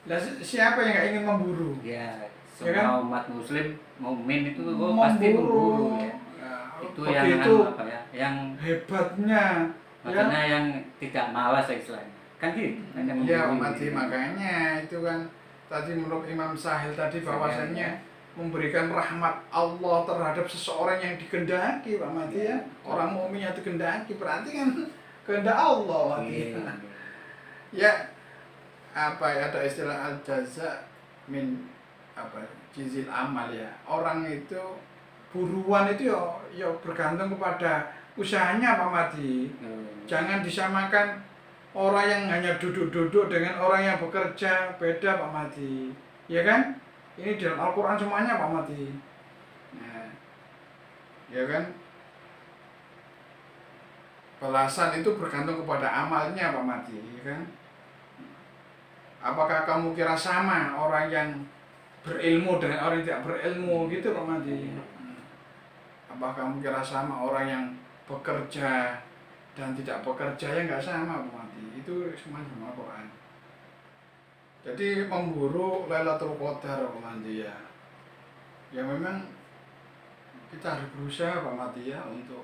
Lah siapa yang nggak ingin memburu? Ya, Ya kan? semua umat muslim mukmin itu pasti memburu ya. Itu yang hebatnya maksudnya yang tidak malas istilahnya. Kan gitu. Ya Mardi, makanya itu kan tadi menurut Imam Sahil tadi bahwasanya memberikan rahmat Allah terhadap seseorang yang dikehendaki Pak Mardi ya. Orang mukmin yang dikehendaki berarti kan kehendak Allah Mardi. Ya ada istilah al-jaza min jizil amal ya. Orang itu buruan itu ya bergantung kepada usahanya Pak Mardi. Jangan disamakan orang yang hanya duduk-duduk dengan orang yang bekerja, beda Pak Mardi. Ya kan? Ini dalam Al-Qur'an semuanya Pak Mardi. Nah, ya kan? Balasan itu bergantung kepada amalnya Pak Mardi, ya kan? Apakah kamu kira sama orang yang berilmu dengan orang yang tidak berilmu gitu Pak Mardi? Apakah kamu kira sama orang yang bekerja dan tidak bekerja? Ya nggak sama Pak Mardi. Itu semua sama Al-Quran. Jadi memburu Lailatul Qadar Pak Mardi ya. Ya memang kita harus berusaha Pak Mardi ya untuk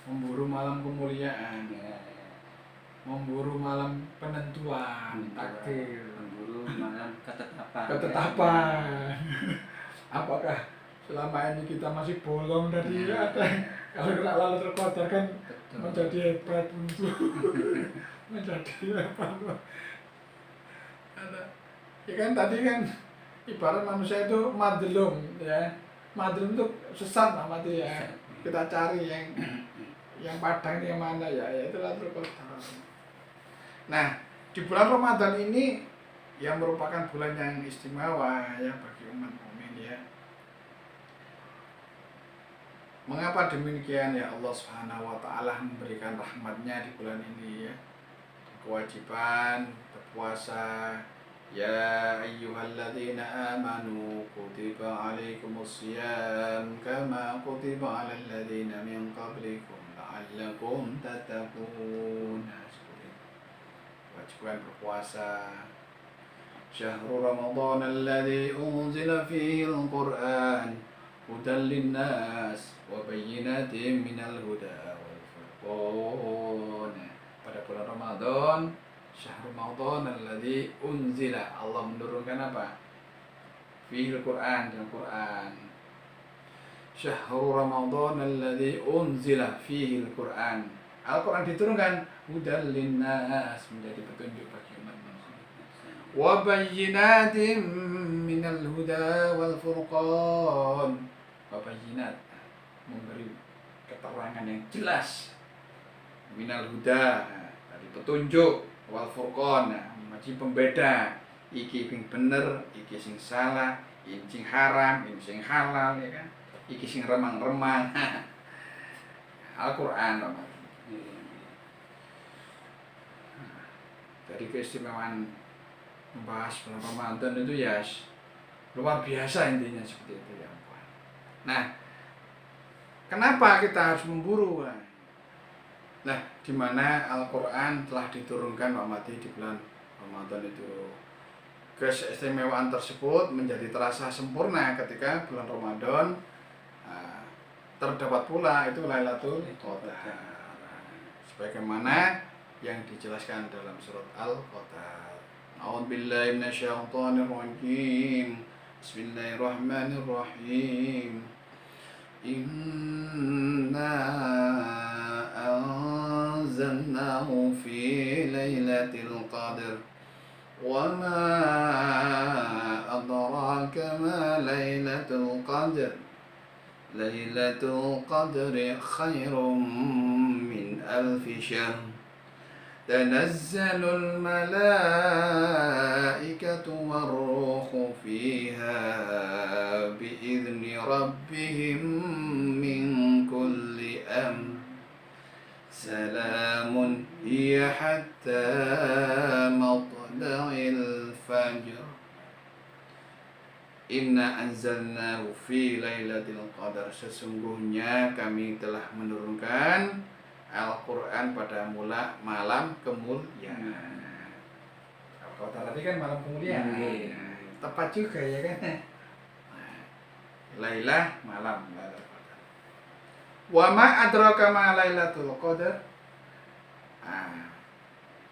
memburu malam kemuliaan. memburu malam penentuan takdir, memburu malam ketetapan. ketetapan. Apakah selama ini kita masih bolong tadi ada kalau kena Lailatul Qadar kan Betul. menjadi hebat untuk menjadi apa? Ada. Ya kan tadi kan ibarat manusia itu madlum ya. Madlum itu sesat namanya ya. Kita cari yang padang yang mana ya, itu Lailatul Qadar. Nah, di bulan Ramadan ini yang merupakan bulan yang istimewa ya bagi umat mukmin ya. Mengapa demikian ya? Allah Subhanahu wa taala memberikan rahmatnya di bulan ini ya. Kewajiban berpuasa. Ya ayyuhalladzina amanu kutiba alaikumusiyam kama kutiba alal ladzina min qablikum la'allakum tattaqun. Kewajiban berpuasa. Syahrul Ramadan alladzi unzila fihi al-Qur'an hudan linnas wa bayyinatin minal huda wal furqan. Pada bulan Ramadan, syahrul Ramadan alladzi unzila, Allah menurunkan apa? Fihi al-Qur'an, dan Quran. Syahrul Ramadan alladzi unzila fihi al-Qur'an. Al-Quran diturunkan hudan linnas, menjadi petunjuk bagi umat manusia. Wa bayyinatin minal huda wal furqan. Wa bayyinat, memberi keterangan yang jelas. Minal huda, dari petunjuk, wal furqan, menjadi pembeda. Iki sing bener, iki sing salah, iki sing haram, iki sing halal ya kan. Iki sing remang-remang. Al-Quran Ramadan. Jadi keistimewaan membahas bulan Ramadan itu ya luar biasa intinya seperti itu ya. Nah, kenapa kita harus memburu? Nah, di mana Al-Quran telah diturunkan Pak Mati di bulan Ramadan itu. Keistimewaan tersebut menjadi terasa sempurna ketika bulan Ramadan terdapat pula itu Lailatul Qadar. Sebagaimana yang dijelaskan dalam surat Al-Qadar. A'udzubillahi minasyaitonirrajim. Bismillahirrahmanirrahim. Inna anzalnahu fi lailatul qadr. Wa ma adraka ma lailatul qadr. Lailatul qadri khairum min alfi syahr. تنزل الملائكة والروح فيها بإذن ربهم من كل أمر سلام هي حتى مطلع الفجر Inna anzalnahu fi lailatul qadar. Sesungguhnya kami telah menurunkan Al-Quran pada malam kemuliaan. Al-Qadar tadi kan malam kemuliaan. Tepat juga ya kan. Lailah malam Lailatul Qadar. Wa ma adraka ma Lailatul Qadar.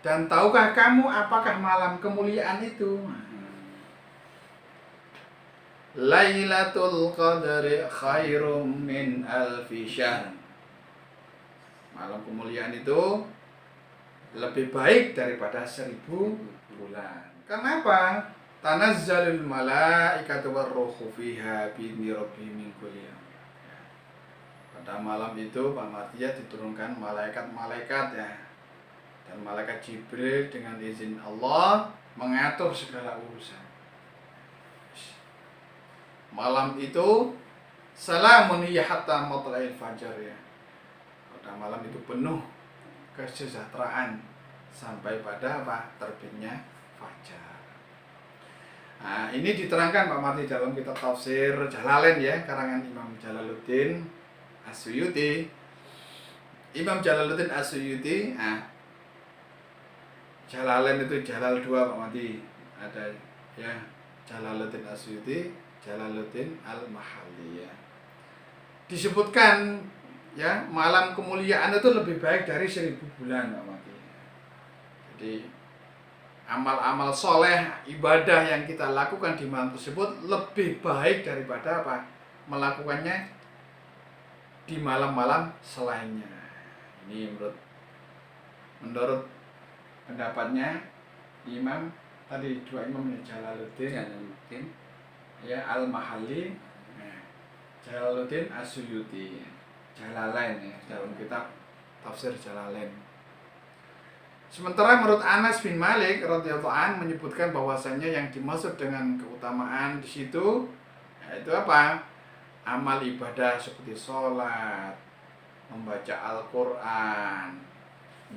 Dan tahukah kamu apakah malam kemuliaan itu? Lailatul Qadri khairum min alfi syahr. Malam kemuliaan itu lebih baik daripada 1000 bulan. Kenapa? Tanazzalul malaikatu warruhu fiha bi'izni rabbihim min kulli amr. Pada malam itu Pak Martia diturunkan malaikat-malaikat ya. Dan malaikat Jibril dengan izin Allah mengatur segala urusan. Malam itu salamun hiya hatta matla'il fajar ya. Pada malam itu penuh kesejahteraan sampai pada apa? Terbitnya fajar. Nah, ini diterangkan Pak Mati dalam kitab tafsir Jalalain ya, karangan Imam Jalaluddin As-Suyuti. Imam Jalaluddin As-Suyuti, Jalalain itu Jalal 2 Pak Mati. Ada ya, Jalaluddin As-Suyuti, Jalaluddin Al-Mahalli ya. Disebutkan ya, malam kemuliaan itu lebih baik dari 1000 bulan Pak Mati. Jadi amal-amal soleh, ibadah yang kita lakukan di malam tersebut lebih baik daripada apa? Melakukannya di malam-malam selainnya. Ini menurut pendapatnya Imam tadi, dua imam ini, Jalaluddin ya Al-Mahalli, Jalaluddin As-Suyuti, Jalalain ya, dalam kitab tafsir Jalalain. Sementara menurut Anas bin Malik radhiyallahu anhu menyebutkan bahwasannya yang dimaksud dengan keutamaan di situ yaitu apa? Amal ibadah seperti sholat, membaca Al-Quran,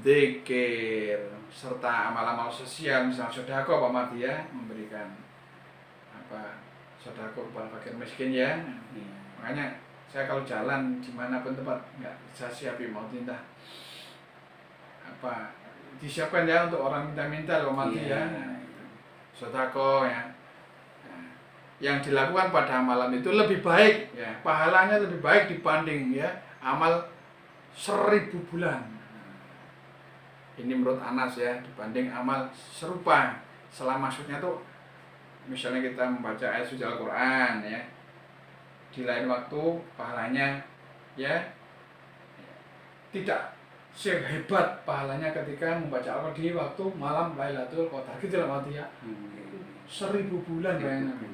zikir, serta amal-amal sosial, misalnya sedekah Pak Mati ya, memberikan apa sedekah kepada fakir miskin ya. Makanya saya kalau jalan dimanapun tempat nggak bisa siapin mau tinta apa disiapkan ya untuk orang minta-minta loh mati ya, sedekah ya. Nah, yang dilakukan pada malam itu lebih baik ya, pahalanya lebih baik dibanding ya amal 1000 bulan. Ini menurut Anas ya, dibanding amal serupa. Selama maksudnya tuh misalnya kita membaca ayat suci Al-Quran ya, di lain waktu pahalanya ya tidak sehebat pahalanya ketika membaca Al-Quran di waktu malam Lailatul Qadar. Gitu lah mati ya. 1000 bulan bayangkan.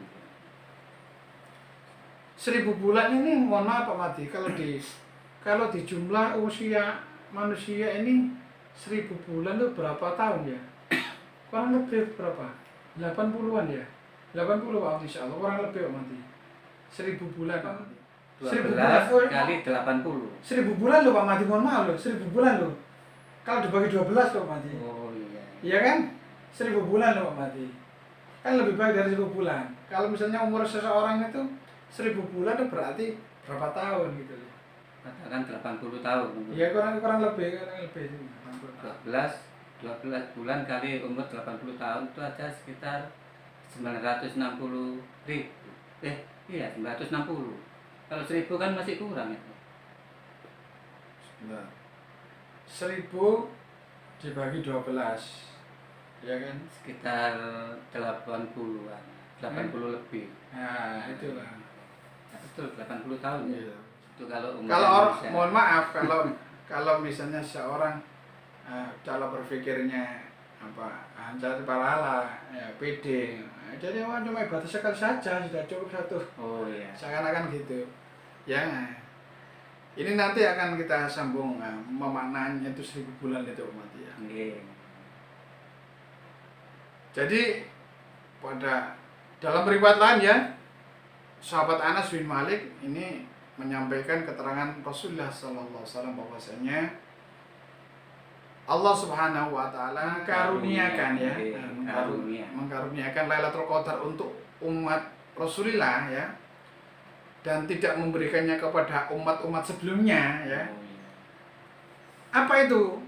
1000 bulan ini mohon maaf Pak Mati, kalau di jumlah usia manusia ini 1000 bulan itu berapa tahun ya? Kurang lebih berapa? 80-an ya? 80 Pak Mati, insya Allah kurang lebih Pak Mati. 1000 bulan Pak Mati. 12 kali 80. 1000 bulan loh Pak Mati, mohon maaf loh, 1000 bulan loh. Kalau dibagi 12 loh Pak Mati. Oh iya. Iya kan? 1000 bulan loh Pak Mati. Kan lebih baik dari 1000 bulan. Kalau misalnya umur seseorang itu 1000 bulan itu berarti berapa tahun gitu loh. Katakan 80 tahun. Iya kurang lebih 12 bulan kali umur 80 tahun itu ada sekitar 960 ribu. Iya 960. Kalau 1000 kan masih kurang itu. Nah, 1000 dibagi 12, ya kan? Sekitar 80-an, 80 lebih. Nah, itulah. Betul, 80 tahun ya. Iya. Itu kalau umur Kalau orang, Indonesia. mohon maaf kalau misalnya seorang cara berpikirnya apa ancar parala ya pede, jadi cuma ibadah sekali saja sudah cukup satu. Oh iya. Seakan-akan gitu. Ya, ini nanti akan kita sambung memaknanya itu 1000 bulan itu umat ya. Nggih. Jadi dalam riwayat lain ya, sahabat Anas bin Malik ini menyampaikan keterangan Rasulullah sallallahu alaihi wasallam bahwasanya Allah Subhanahu wa taala karuniakan ya, mengkaruniakan Lailatul Qadar untuk umat Rasulullah ya, dan tidak memberikannya kepada umat-umat sebelumnya ya. Apa itu?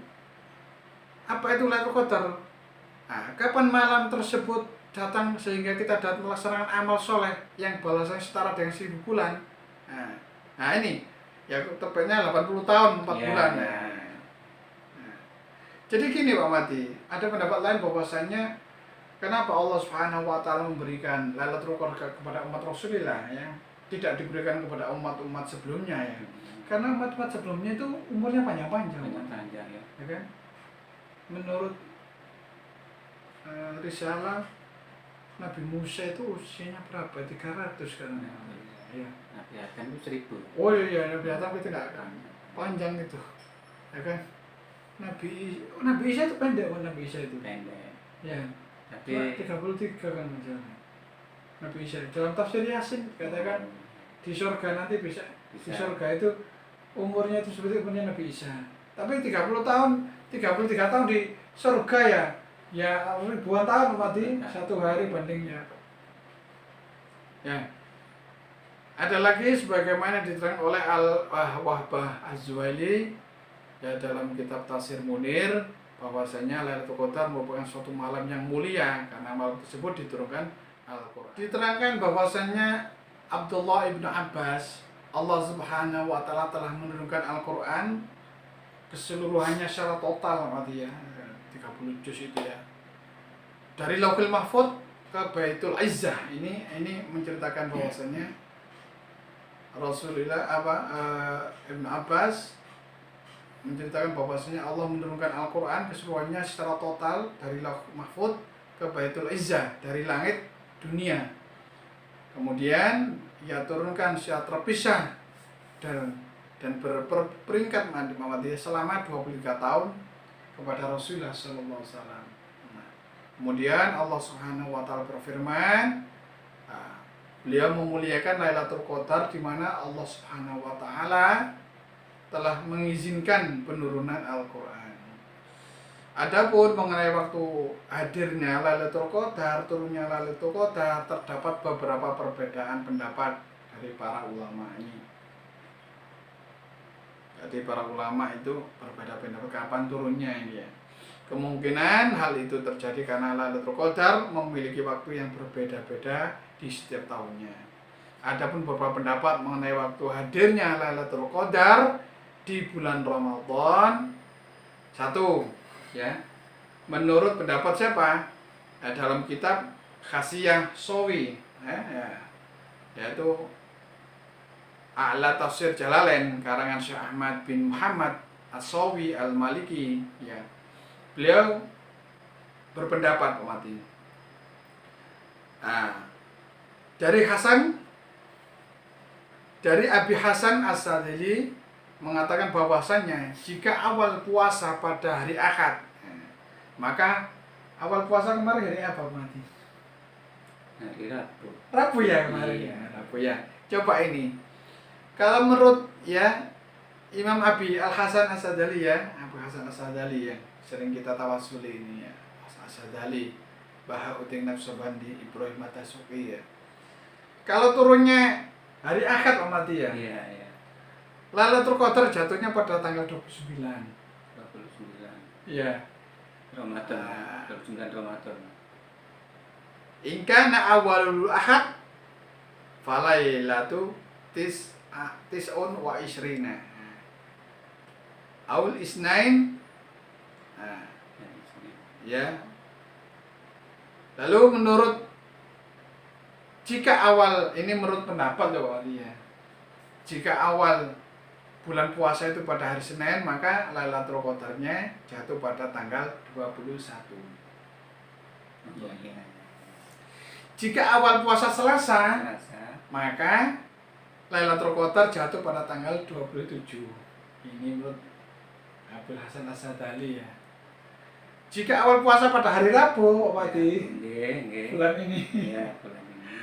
Apa itu Lailatul Qadar? Nah, kapan malam tersebut datang sehingga kita dapat melaksanakan amal soleh yang balasannya setara dengan 1000 bulan. Nah ini ya tepatnya 80 tahun 4 bulan. Nah, jadi gini Pak Mati, ada pendapat lain bahwasanya kenapa Allah Subhanahu wa taala memberikan Lailatul Qadar kepada umat Rasulullah ya, tidak diberikan kepada umat-umat sebelumnya ya. Karena umat-umat sebelumnya itu umurnya panjang-panjang. Panjang ya. Ya kan? Menurut risalah Nabi Musa itu usianya berapa? 300 kan? Ya. Nabi Adam itu 1000. Oh iya, Nabi Adam itu enggak kan panjang itu, ya kan? Nabi Isa itu pendek, Nabi Isa itu. Pendek. Ya. Tapi 33 kan misalnya. Nabi Isa dalam tafsir Yasin katakan di surga nanti bisa. Di surga itu umurnya itu seperti umurnya Nabi Isa. Tapi 33 tahun di surga ya. Ya ribuan tahun mati satu hari bandingnya. Ya. Ada lagi sebagaimana diterangkan oleh Al-Wahbah Az-Zuhaili ya dalam kitab Tafsir Munir bahwasanya Lailatul Qadar merupakan suatu malam yang mulia karena malam tersebut diturunkan Al-Qur'an. Diterangkan bahwasanya Abdullah ibnu Abbas, Allah Subhanahu wa taala telah menurunkan Al-Qur'an keseluruhannya secara total mati ya. 30 juz itu ya. Dari Lauhul Mahfuz ke Baitul Izzah ini menceritakan bahwasanya Rasulullah Ibnu Abbas menceritakan bahwasanya Allah menurunkan Al-Qur'an keseluruhannya secara total dari Lauhul Mahfuz ke Baitul Izzah dari langit dunia. Kemudian ia turunkan secara terpisah dan berperingkat selama 23 tahun kepada Rasulullah sallallahu alaihi wasallam. Kemudian Allah Subhanahu wa taala berfirman, beliau memuliakan Lailatul Qadar di mana Allah Subhanahu wa taala telah mengizinkan penurunan Al-Qur'an. Adapun mengenai waktu hadirnya Lailatul Qadar, turunnya Lailatul Qadar, terdapat beberapa perbedaan pendapat dari para ulama ini. Jadi para ulama itu berbeda pendapat kapan turunnya ini ya. Kemungkinan hal itu terjadi karena Lailatul Qadar memiliki waktu yang berbeda-beda di setiap tahunnya. Adapun beberapa pendapat mengenai waktu hadirnya Lailatul Qadar di bulan Ramadan. Satu, ya. Menurut pendapat siapa? Dalam kitab Khasiyah Sawi, yaitu A'la Tafsir Jalalain karangan Syekh Ahmad bin Muhammad As-Sawi Al-Maliki, ya. Beliau berpendapat umat ini. Dari Abi Hasan As-Sadili mengatakan bahwasannya jika awal puasa pada hari Ahad, maka awal puasa kemarin hari apa mati? Hari Rabu. Rabu ya kemarin. Iya. Rabu ya. Coba ini. Kalau menurut ya Imam Abi Al-Hasan As-Sadali ya, Abu Hasan As-Sadali ya, sering kita tawasuli ini ya, As-Sadali, Bahauddin Naqsyabandi, Ibrahim At-Tasuqi ya. Kalau turunnya hari Ahad mati ya. Iya, iya. Lailatul Qadar jatuhnya pada tanggal 29. 29. Iya. Ramadan. 29 Ramadan. In kana awalul Ahad falailatu tis'un wa isrina. Aul isnain. Ya. Lalu menurut jika awal ini menurut pendapat ya. Jika awal bulan puasa itu pada hari Senin, maka Lailatul Qadarnya jatuh pada tanggal 21. Iya. Jika awal puasa Selasa, maka Lailatul Qadar jatuh pada tanggal 27. Ini menurut Abdul Hasan As-Sadali ya. Jika awal puasa pada hari Rabu, bulan ini. Iya, bulan ini.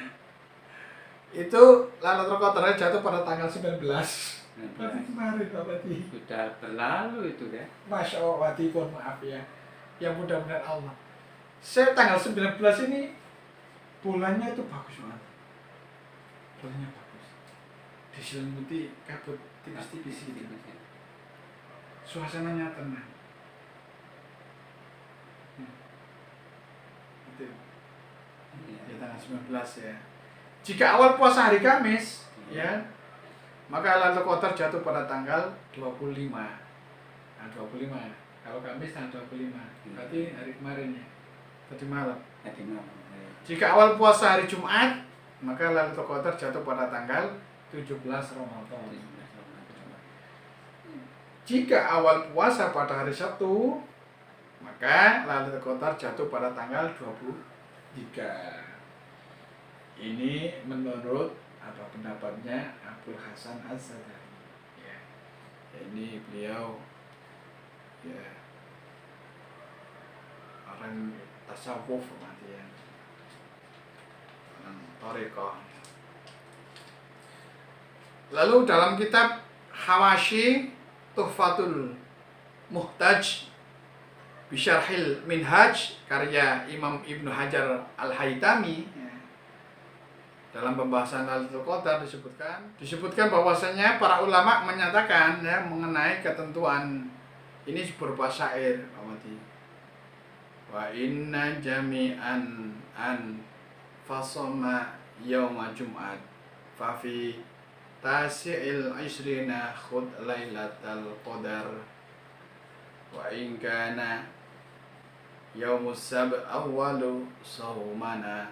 Itu Lailatul Qadarnya jatuh pada tanggal 19. Berarti kemarin Pak Wati. Sudah berlalu itu ya. Masya Allah Wati, mohon maaf ya. Yang mudah-mudahan Allah. Saya tanggal 19 ini bulannya itu bagus banget. Bulannya bagus. Diselimuti kabut tipis-tipis gitu. Suasananya tenang. Itu. Ya tanggal 19 ya. Jika awal puasa hari Kamis, ya, maka Lailatul Qadar jatuh pada tanggal 25. Nah, 25. Kalau Kamis tanggal 25. Berarti hari kemarin ya. Tadi malam. Tadi malam. Jika awal puasa hari Jumat, maka Lailatul Qadar jatuh pada tanggal 17 Ramadan. Jika awal puasa pada hari Sabtu, maka Lailatul Qadar jatuh pada tanggal 23. Ini menurut apa pendapatnya Abdul Hasan Az-Sadali. Ya. Ini beliau ya orang tasawuf ya. Thariqah. Lalu dalam kitab Hawashi Tuhfatul Muhtaj Bisyarhil Minhaj karya Imam Ibnu Hajar Al-Haytami, ya, dalam pembahasan Lailatul Qadar disebutkan bahwasanya para ulama menyatakan ya mengenai ketentuan ini berupa syair. Wa inna jami'an an fasoma yauma Jum'at fa fi tasi'il isrina khud Lailatul Qadar wa in kana yaumus sab awwalu sawmana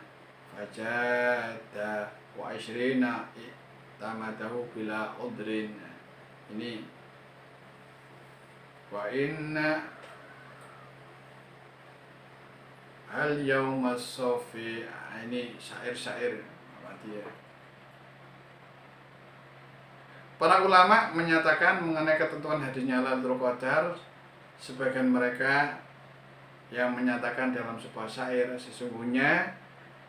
fajada wa ishrina tamadahu bila udrin. Ini wa inna hal yaumas sofi, ini syair-syair berarti ya. Para ulama menyatakan mengenai ketentuan hadirnya Lailatul Qadar, sebagian mereka yang menyatakan dalam sebuah syair, sesungguhnya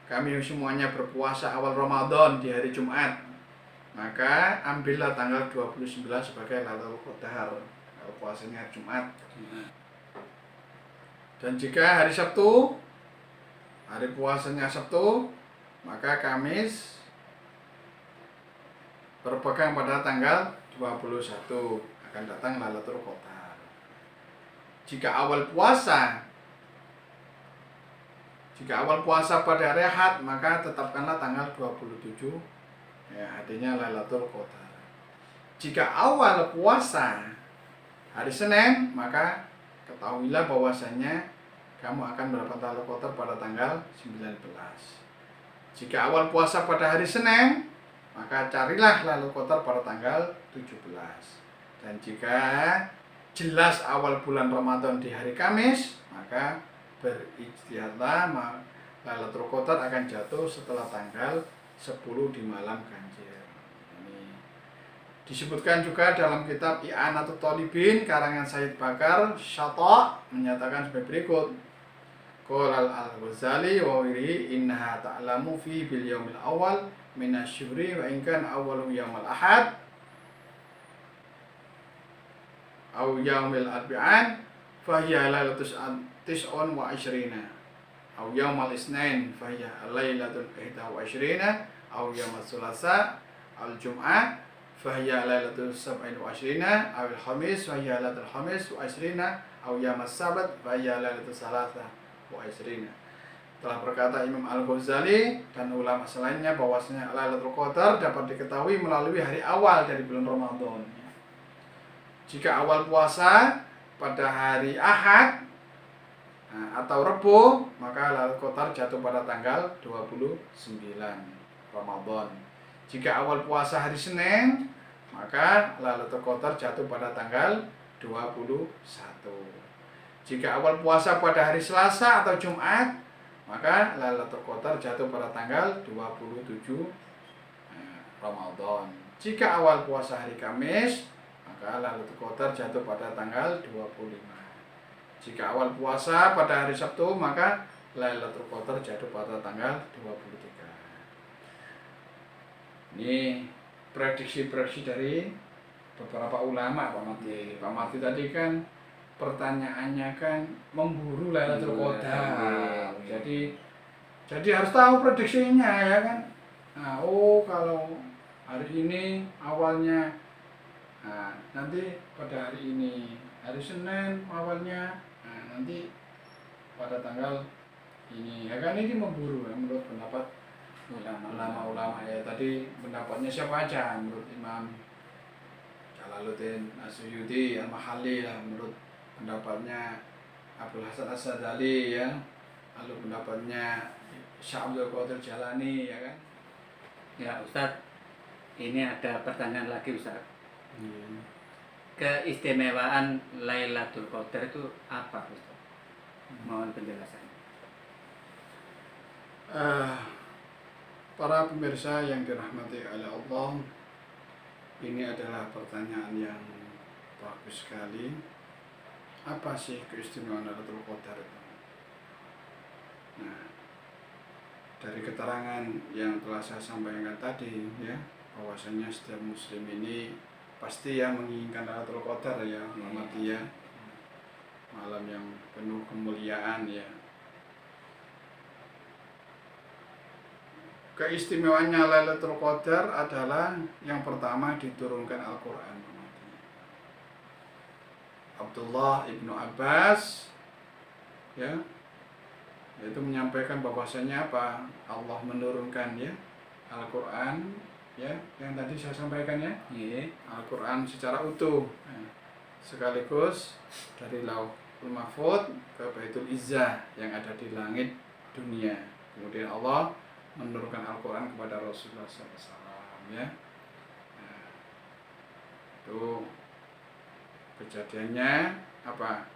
kami semuanya berpuasa awal Ramadan di hari Jumat, maka ambillah tanggal 29 sebagai Lailatul Qadar, kalau puasanya hari Jumat. Dan jika hari Sabtu, hari puasanya Sabtu, maka Kamis berpegang pada tanggal 21 akan datang Lailatul Qadar. Jika awal puasa pada hari Ahad, maka tetapkanlah tanggal 27 ya, hadirnya Lailatul Qadar. Jika awal puasa hari Senin, maka ketahuilah bahwasanya kamu akan mendapat Lailatul Qadar pada tanggal 19. Jika awal puasa pada hari Senin, maka carilah Lailatul Qadar pada tanggal 17. Dan jika jelas awal bulan Ramadan di hari Kamis, maka berijtihadlah, Lailatul Qadar akan jatuh setelah tanggal 10 di malam ganjil. Ini disebutkan juga dalam kitab I'anatul Thalibin karangan Sayyid Bakar Syata menyatakan sebagai berikut. Qala al-Ghazali wa wiri innaha ta'lamu fi bil yaumil awal minasyhuri wa in kana awwalu yaumil ahad aw yaumil arba'an fa hiya lailatul tis'un wa ishrina aw yaumal isnain fa hiya lailatul ihda wa ishrina aw yaumal tsulasa al jum'ah fa hiya lailatul sab'in wa ishrina aw al khamis fa hiya lailatul khamis wa ishrina aw yaumas sabat fa hiya lailatul salasa wa ishrina. Telah berkata Imam Al-Ghazali dan ulama selainnya bahwasanya Lailatul Qadar dapat diketahui melalui hari awal dari bulan Ramadan. Jika awal puasa pada hari Ahad atau Rabu, maka Lailatul Qadar jatuh pada tanggal 29 Ramadan. Jika awal puasa hari Senin, maka Lailatul Qadar jatuh pada tanggal 21. Jika awal puasa pada hari Selasa atau Jumat, maka Lailatul Qadar jatuh pada tanggal 27 Ramadan. Jika awal puasa hari Kamis, maka Lailatul Qadar jatuh pada tanggal 25. Jika awal puasa pada hari Sabtu, maka Lailatul Qadar jatuh pada tanggal 23. Ini prediksi-prediksi dari beberapa ulama, Pak Mati. Pak Mati tadi kan pertanyaannya kan memburu Lailatul Qadar. Jadi harus tahu prediksinya ya kan. Nah, kalau hari ini awalnya, nanti pada hari ini hari Senin awalnya, nanti pada tanggal ini ya kan, ini memburu ya, menurut pendapat ulama-ulama ya. Tadi pendapatnya siapa aja? Menurut Imam Jalaluddin Asyuyuti Al-Mahalli ya, menurut pendapatnya Abdul Hasan As-Sadali ya, lalu pendapatnya Syekh Abdul Qadir Jalani ya kan. Ya Ustadz, ini ada pertanyaan lagi Ustadz. Keistimewaan Lailatul Qadar itu apa Ustadz? Mohon penjelasannya. Para pemirsa yang dirahmati oleh Allah, ini adalah pertanyaan yang bagus sekali. Apa sih keistimewaan Lailatul Qadar itu? Nah, dari keterangan yang telah saya sampaikan tadi ya, bahwasanya setiap muslim ini pasti ya menginginkan Lailatul Qadar ya, ya, malam yang penuh kemuliaan ya. Keistimewaannya Lailatul Qadar adalah yang pertama diturunkan Al-Quran. Abdullah ibnu Abbas ya, itu menyampaikan bahwasanya apa, Allah menurunkan ya Al-Quran ya, yang tadi saya sampaikan ya, Al-Quran secara utuh sekaligus dari lauh Mahfud ke Baitul Izzah yang ada di langit dunia. Kemudian Allah menurunkan Al-Quran kepada Rasulullah SAW, ya. Nah, itu kejadiannya apa?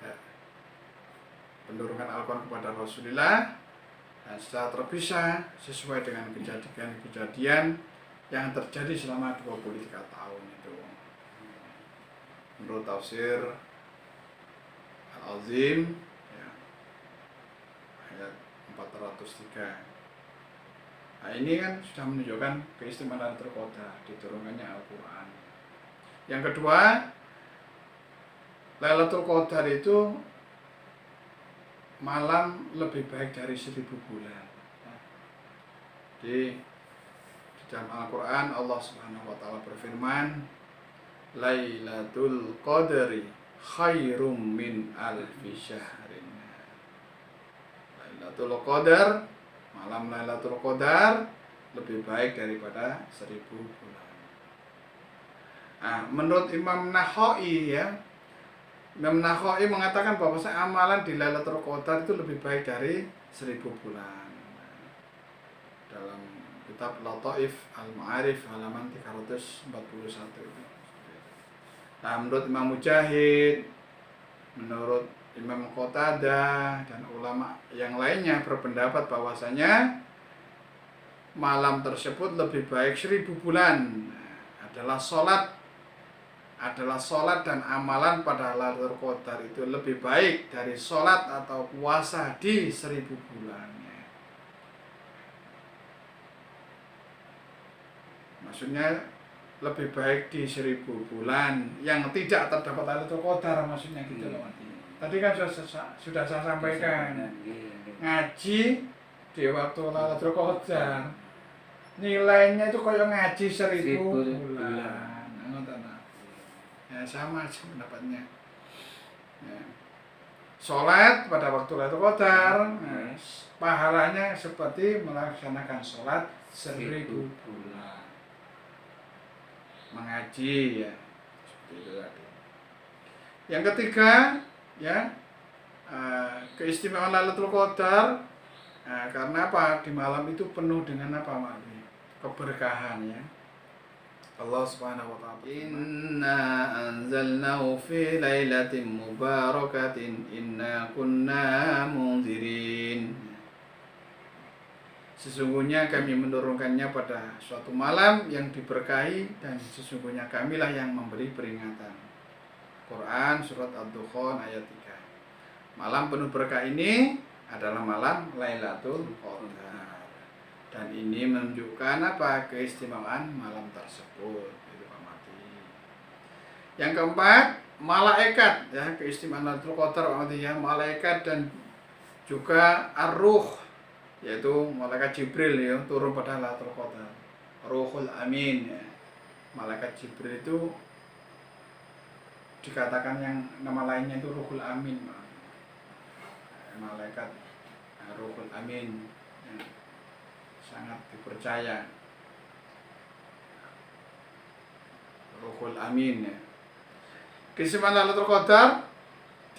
Ya, penurunkan Al-Quran kepada Rasulullah secara terpisah sesuai dengan kejadian-kejadian yang terjadi selama 23 tahun itu. Menurut tafsir Al-Azim, ya, ayat 403. Nah, ini kan sudah menunjukkan keistimewaan Lailatul Qadar, diturunkannya Al-Quran. Yang kedua, Lailatul Qadar itu malam lebih baik dari 1000 bulan. Di dalam Al-Quran Allah Subhanahu wa taala berfirman, Lailatul Qadri khairum min alfi syahrin. Lailatul Qadar, malam Lailatul Qadar lebih baik daripada 1000 bulan. Nah, menurut Imam Nakhai, ya, Imam Nakhai mengatakan bahwa amalan di Lailatul Qadar itu lebih baik dari 1000 bulan. Dalam kitab Lataif Al-Ma'arif halaman 341. Nah, menurut Imam Mujahid, menurut Imam Qatadah dan ulama yang lainnya berpendapat bahwasanya malam tersebut lebih baik 1000 bulan. Adalah sholat dan amalan pada Lailatul Qadar itu lebih baik dari sholat atau puasa di 1000 bulan. Maksudnya lebih baik di 1000 bulan yang tidak terdapat Lailatul Qadar, maksudnya gitu loh. Tadi kan sudah saya sampaikan, ngaji di waktu Lailatul Qadar nilainya itu kayak ngaji 1000 bulan. Ya, sama aja pendapatnya. Ya. Sholat pada waktu Lailatul Qadar, pahalanya seperti melaksanakan sholat 1000 bulan. Mengaji, ya, seperti itu tadi. Yang ketiga, ya, keistimewaan Lailatul Qadar, karena apa? Di malam itu penuh dengan apa, Mak? Keberkahan, ya. Allah Subhanahu wa ta'ala, Inna anzalnahu fi lailatin mubarakatin inna kunna munzirin. Sesungguhnya kami menurunkannya pada suatu malam yang diberkahi dan sesungguhnya kamilah yang memberi peringatan. Quran surat Ad-Dukhan ayat 3. Malam penuh berkah ini adalah malam Lailatul Qadar. Dan ini menunjukkan apa? Keistimewaan malam tersebut. Itu amati. Yang keempat, malaikat, ya, keistimewaan Lailatul Qadar amati, ya, malaikat dan juga ar-ruh, yaitu malaikat Jibril, ya, turun pada Lailatul Qadar. Ruhul Amin, ya. Malaikat Jibril itu dikatakan yang nama lainnya itu Ruhul Amin, malaikat Ruhul Amin, ya, sangat dipercaya. Ruhul Amin, ya. Keistimewaan Lailatul Qadar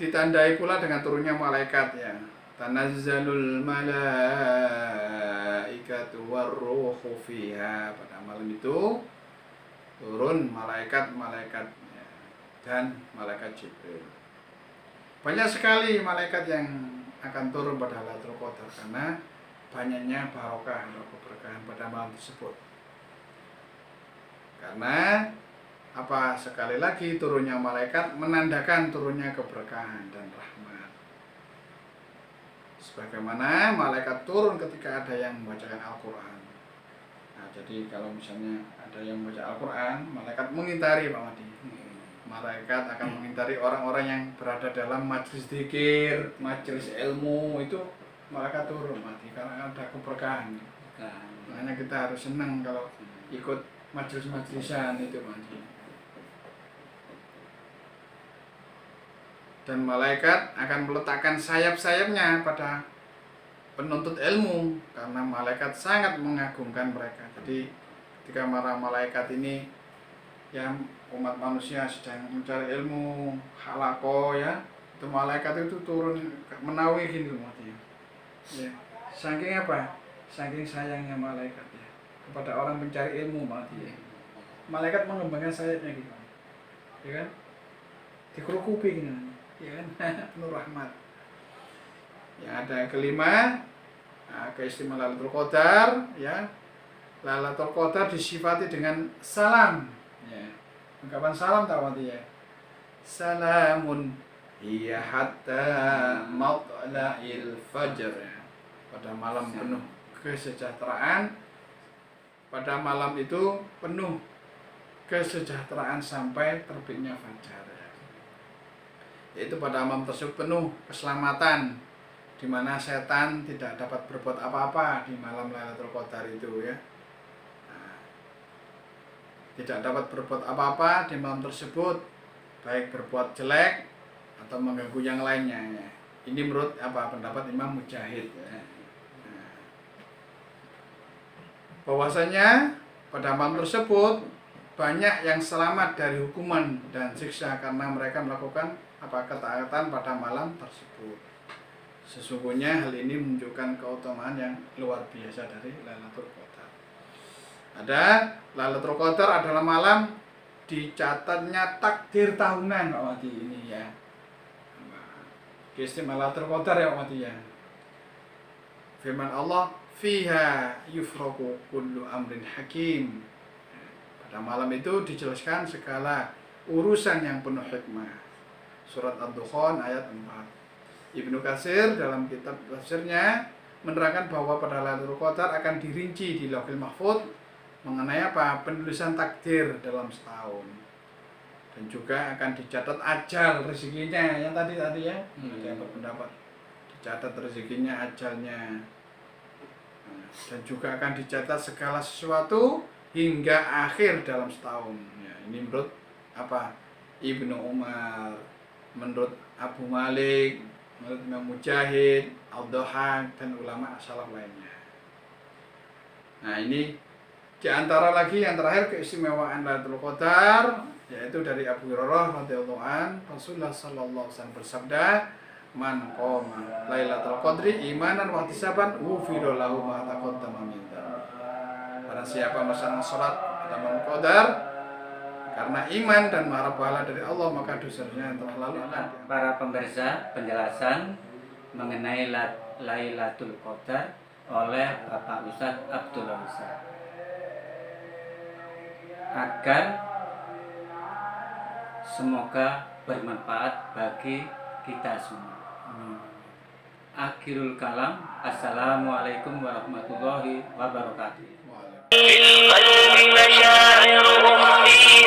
ditandai pula dengan turunnya malaikat, ya. Tanazzalul malaikatu warruhu fiha. Pada malam itu turun malaikat-malaikat, ya, dan malaikat Jibril. Banyak sekali malaikat yang akan turun pada Lailatul Qadar karena banyaknya barokah atau keberkahan pada malam tersebut. Karena apa? Sekali lagi turunnya malaikat menandakan turunnya keberkahan dan rahmat. Sebagaimana malaikat turun ketika ada yang membacakan Al-Quran. Nah, jadi kalau misalnya ada yang membaca Al-Quran, malaikat mengintari, Pak Madi. Malaikat akan mengintari orang-orang yang berada dalam majelis zikir, majelis ilmu, itu malaikat turun, Madi, karena ada keberkahan. Makanya kita harus senang kalau ikut majelis-majelisan itu, Madi. Dan malaikat akan meletakkan sayap-sayapnya pada penuntut ilmu karena malaikat sangat mengagungkan mereka. Jadi ketika para malaikat ini yang umat manusia sedang mencari ilmu halaqah ya, itu malaikat itu turun menaungi gini umatnya. Ya, saking apa? Saking sayangnya malaikat ya kepada orang mencari ilmu mati ya. Malaikat mengembangkan sayapnya gitu, ya kan? Dikerukupi gitu, ya kan? Penuh rahmat. Yang ada yang kelima, keistimewaan Lailatul Qadar ya. Lailatul Qadar disifati dengan salam ya. Ungkapan salam tahu ya. Salamun hiya hatta matla'il fajr ya. Pada malam penuh kesejahteraan, pada malam itu penuh kesejahteraan sampai terbitnya fajar ya. Yaitu pada malam tersebut penuh keselamatan, di mana setan tidak dapat berbuat apa-apa di malam Lailatul Qadar itu ya. Tidak dapat berbuat apa-apa di malam tersebut, baik berbuat jelek atau mengganggu yang lainnya ya. Ini menurut pendapat Imam Mujahid ya. Bahwasanya pada malam tersebut banyak yang selamat dari hukuman dan siksa karena mereka melakukan ketaatan pada malam tersebut. Sesungguhnya hal ini menunjukkan keutamaan yang luar biasa dari Lailatul Qadar. Ada Lailatul Qadar adalah malam dicatatnya takdir tahunan Pak Wati ini ya. Keistimewaan Lailatul Qadar ya Pak Wati ya. Firman Allah, fiha yufraqu kullu amrin hakim. Pada malam itu dijelaskan segala urusan yang penuh hikmah. Surat Ad-Dukhan ayat 4. Ibnu Katsir dalam kitab tafsirnya menerangkan bahwa pada Lailatul Qadar akan dirinci di Lauhul Mahfuz mengenai penulisan takdir dalam setahun, dan juga akan dicatat ajal rezekinya yang tadi ya. Ada yang berpendapat dicatat rezekinya, ajalnya, dan juga akan dicatat segala sesuatu hingga akhir dalam setahun ya. Ini menurut Ibnu Umar, menurut Abu Malik, menurut Imam Mujahid, Al-Dhahak, dan ulama salaf lainnya. Nah ini di antara lagi yang terakhir keistimewaan Lailatul Qadar, yaitu dari Abu Hurairah radhiyallahu an, Rasulullah sallallahu alaihi wasallam bersabda, man qoma Lailatul Qadri imanan wa ihtisaban ghufira lahu ma taqaddama min dzambi. Barang siapa melaksanakan salat pada malam Qadar karena iman dan mengharap pahala dari Allah, maka dosanya yang telah lalu akan. Para pemirsa, penjelasan mengenai Lailatul Qadar oleh Bapak Ustadz Abdullah Ustadz, agar semoga bermanfaat bagi kita semua. Akhirul kalam. Assalamualaikum warahmatullahi wabarakatuh. في القلب مشاعر أخفيها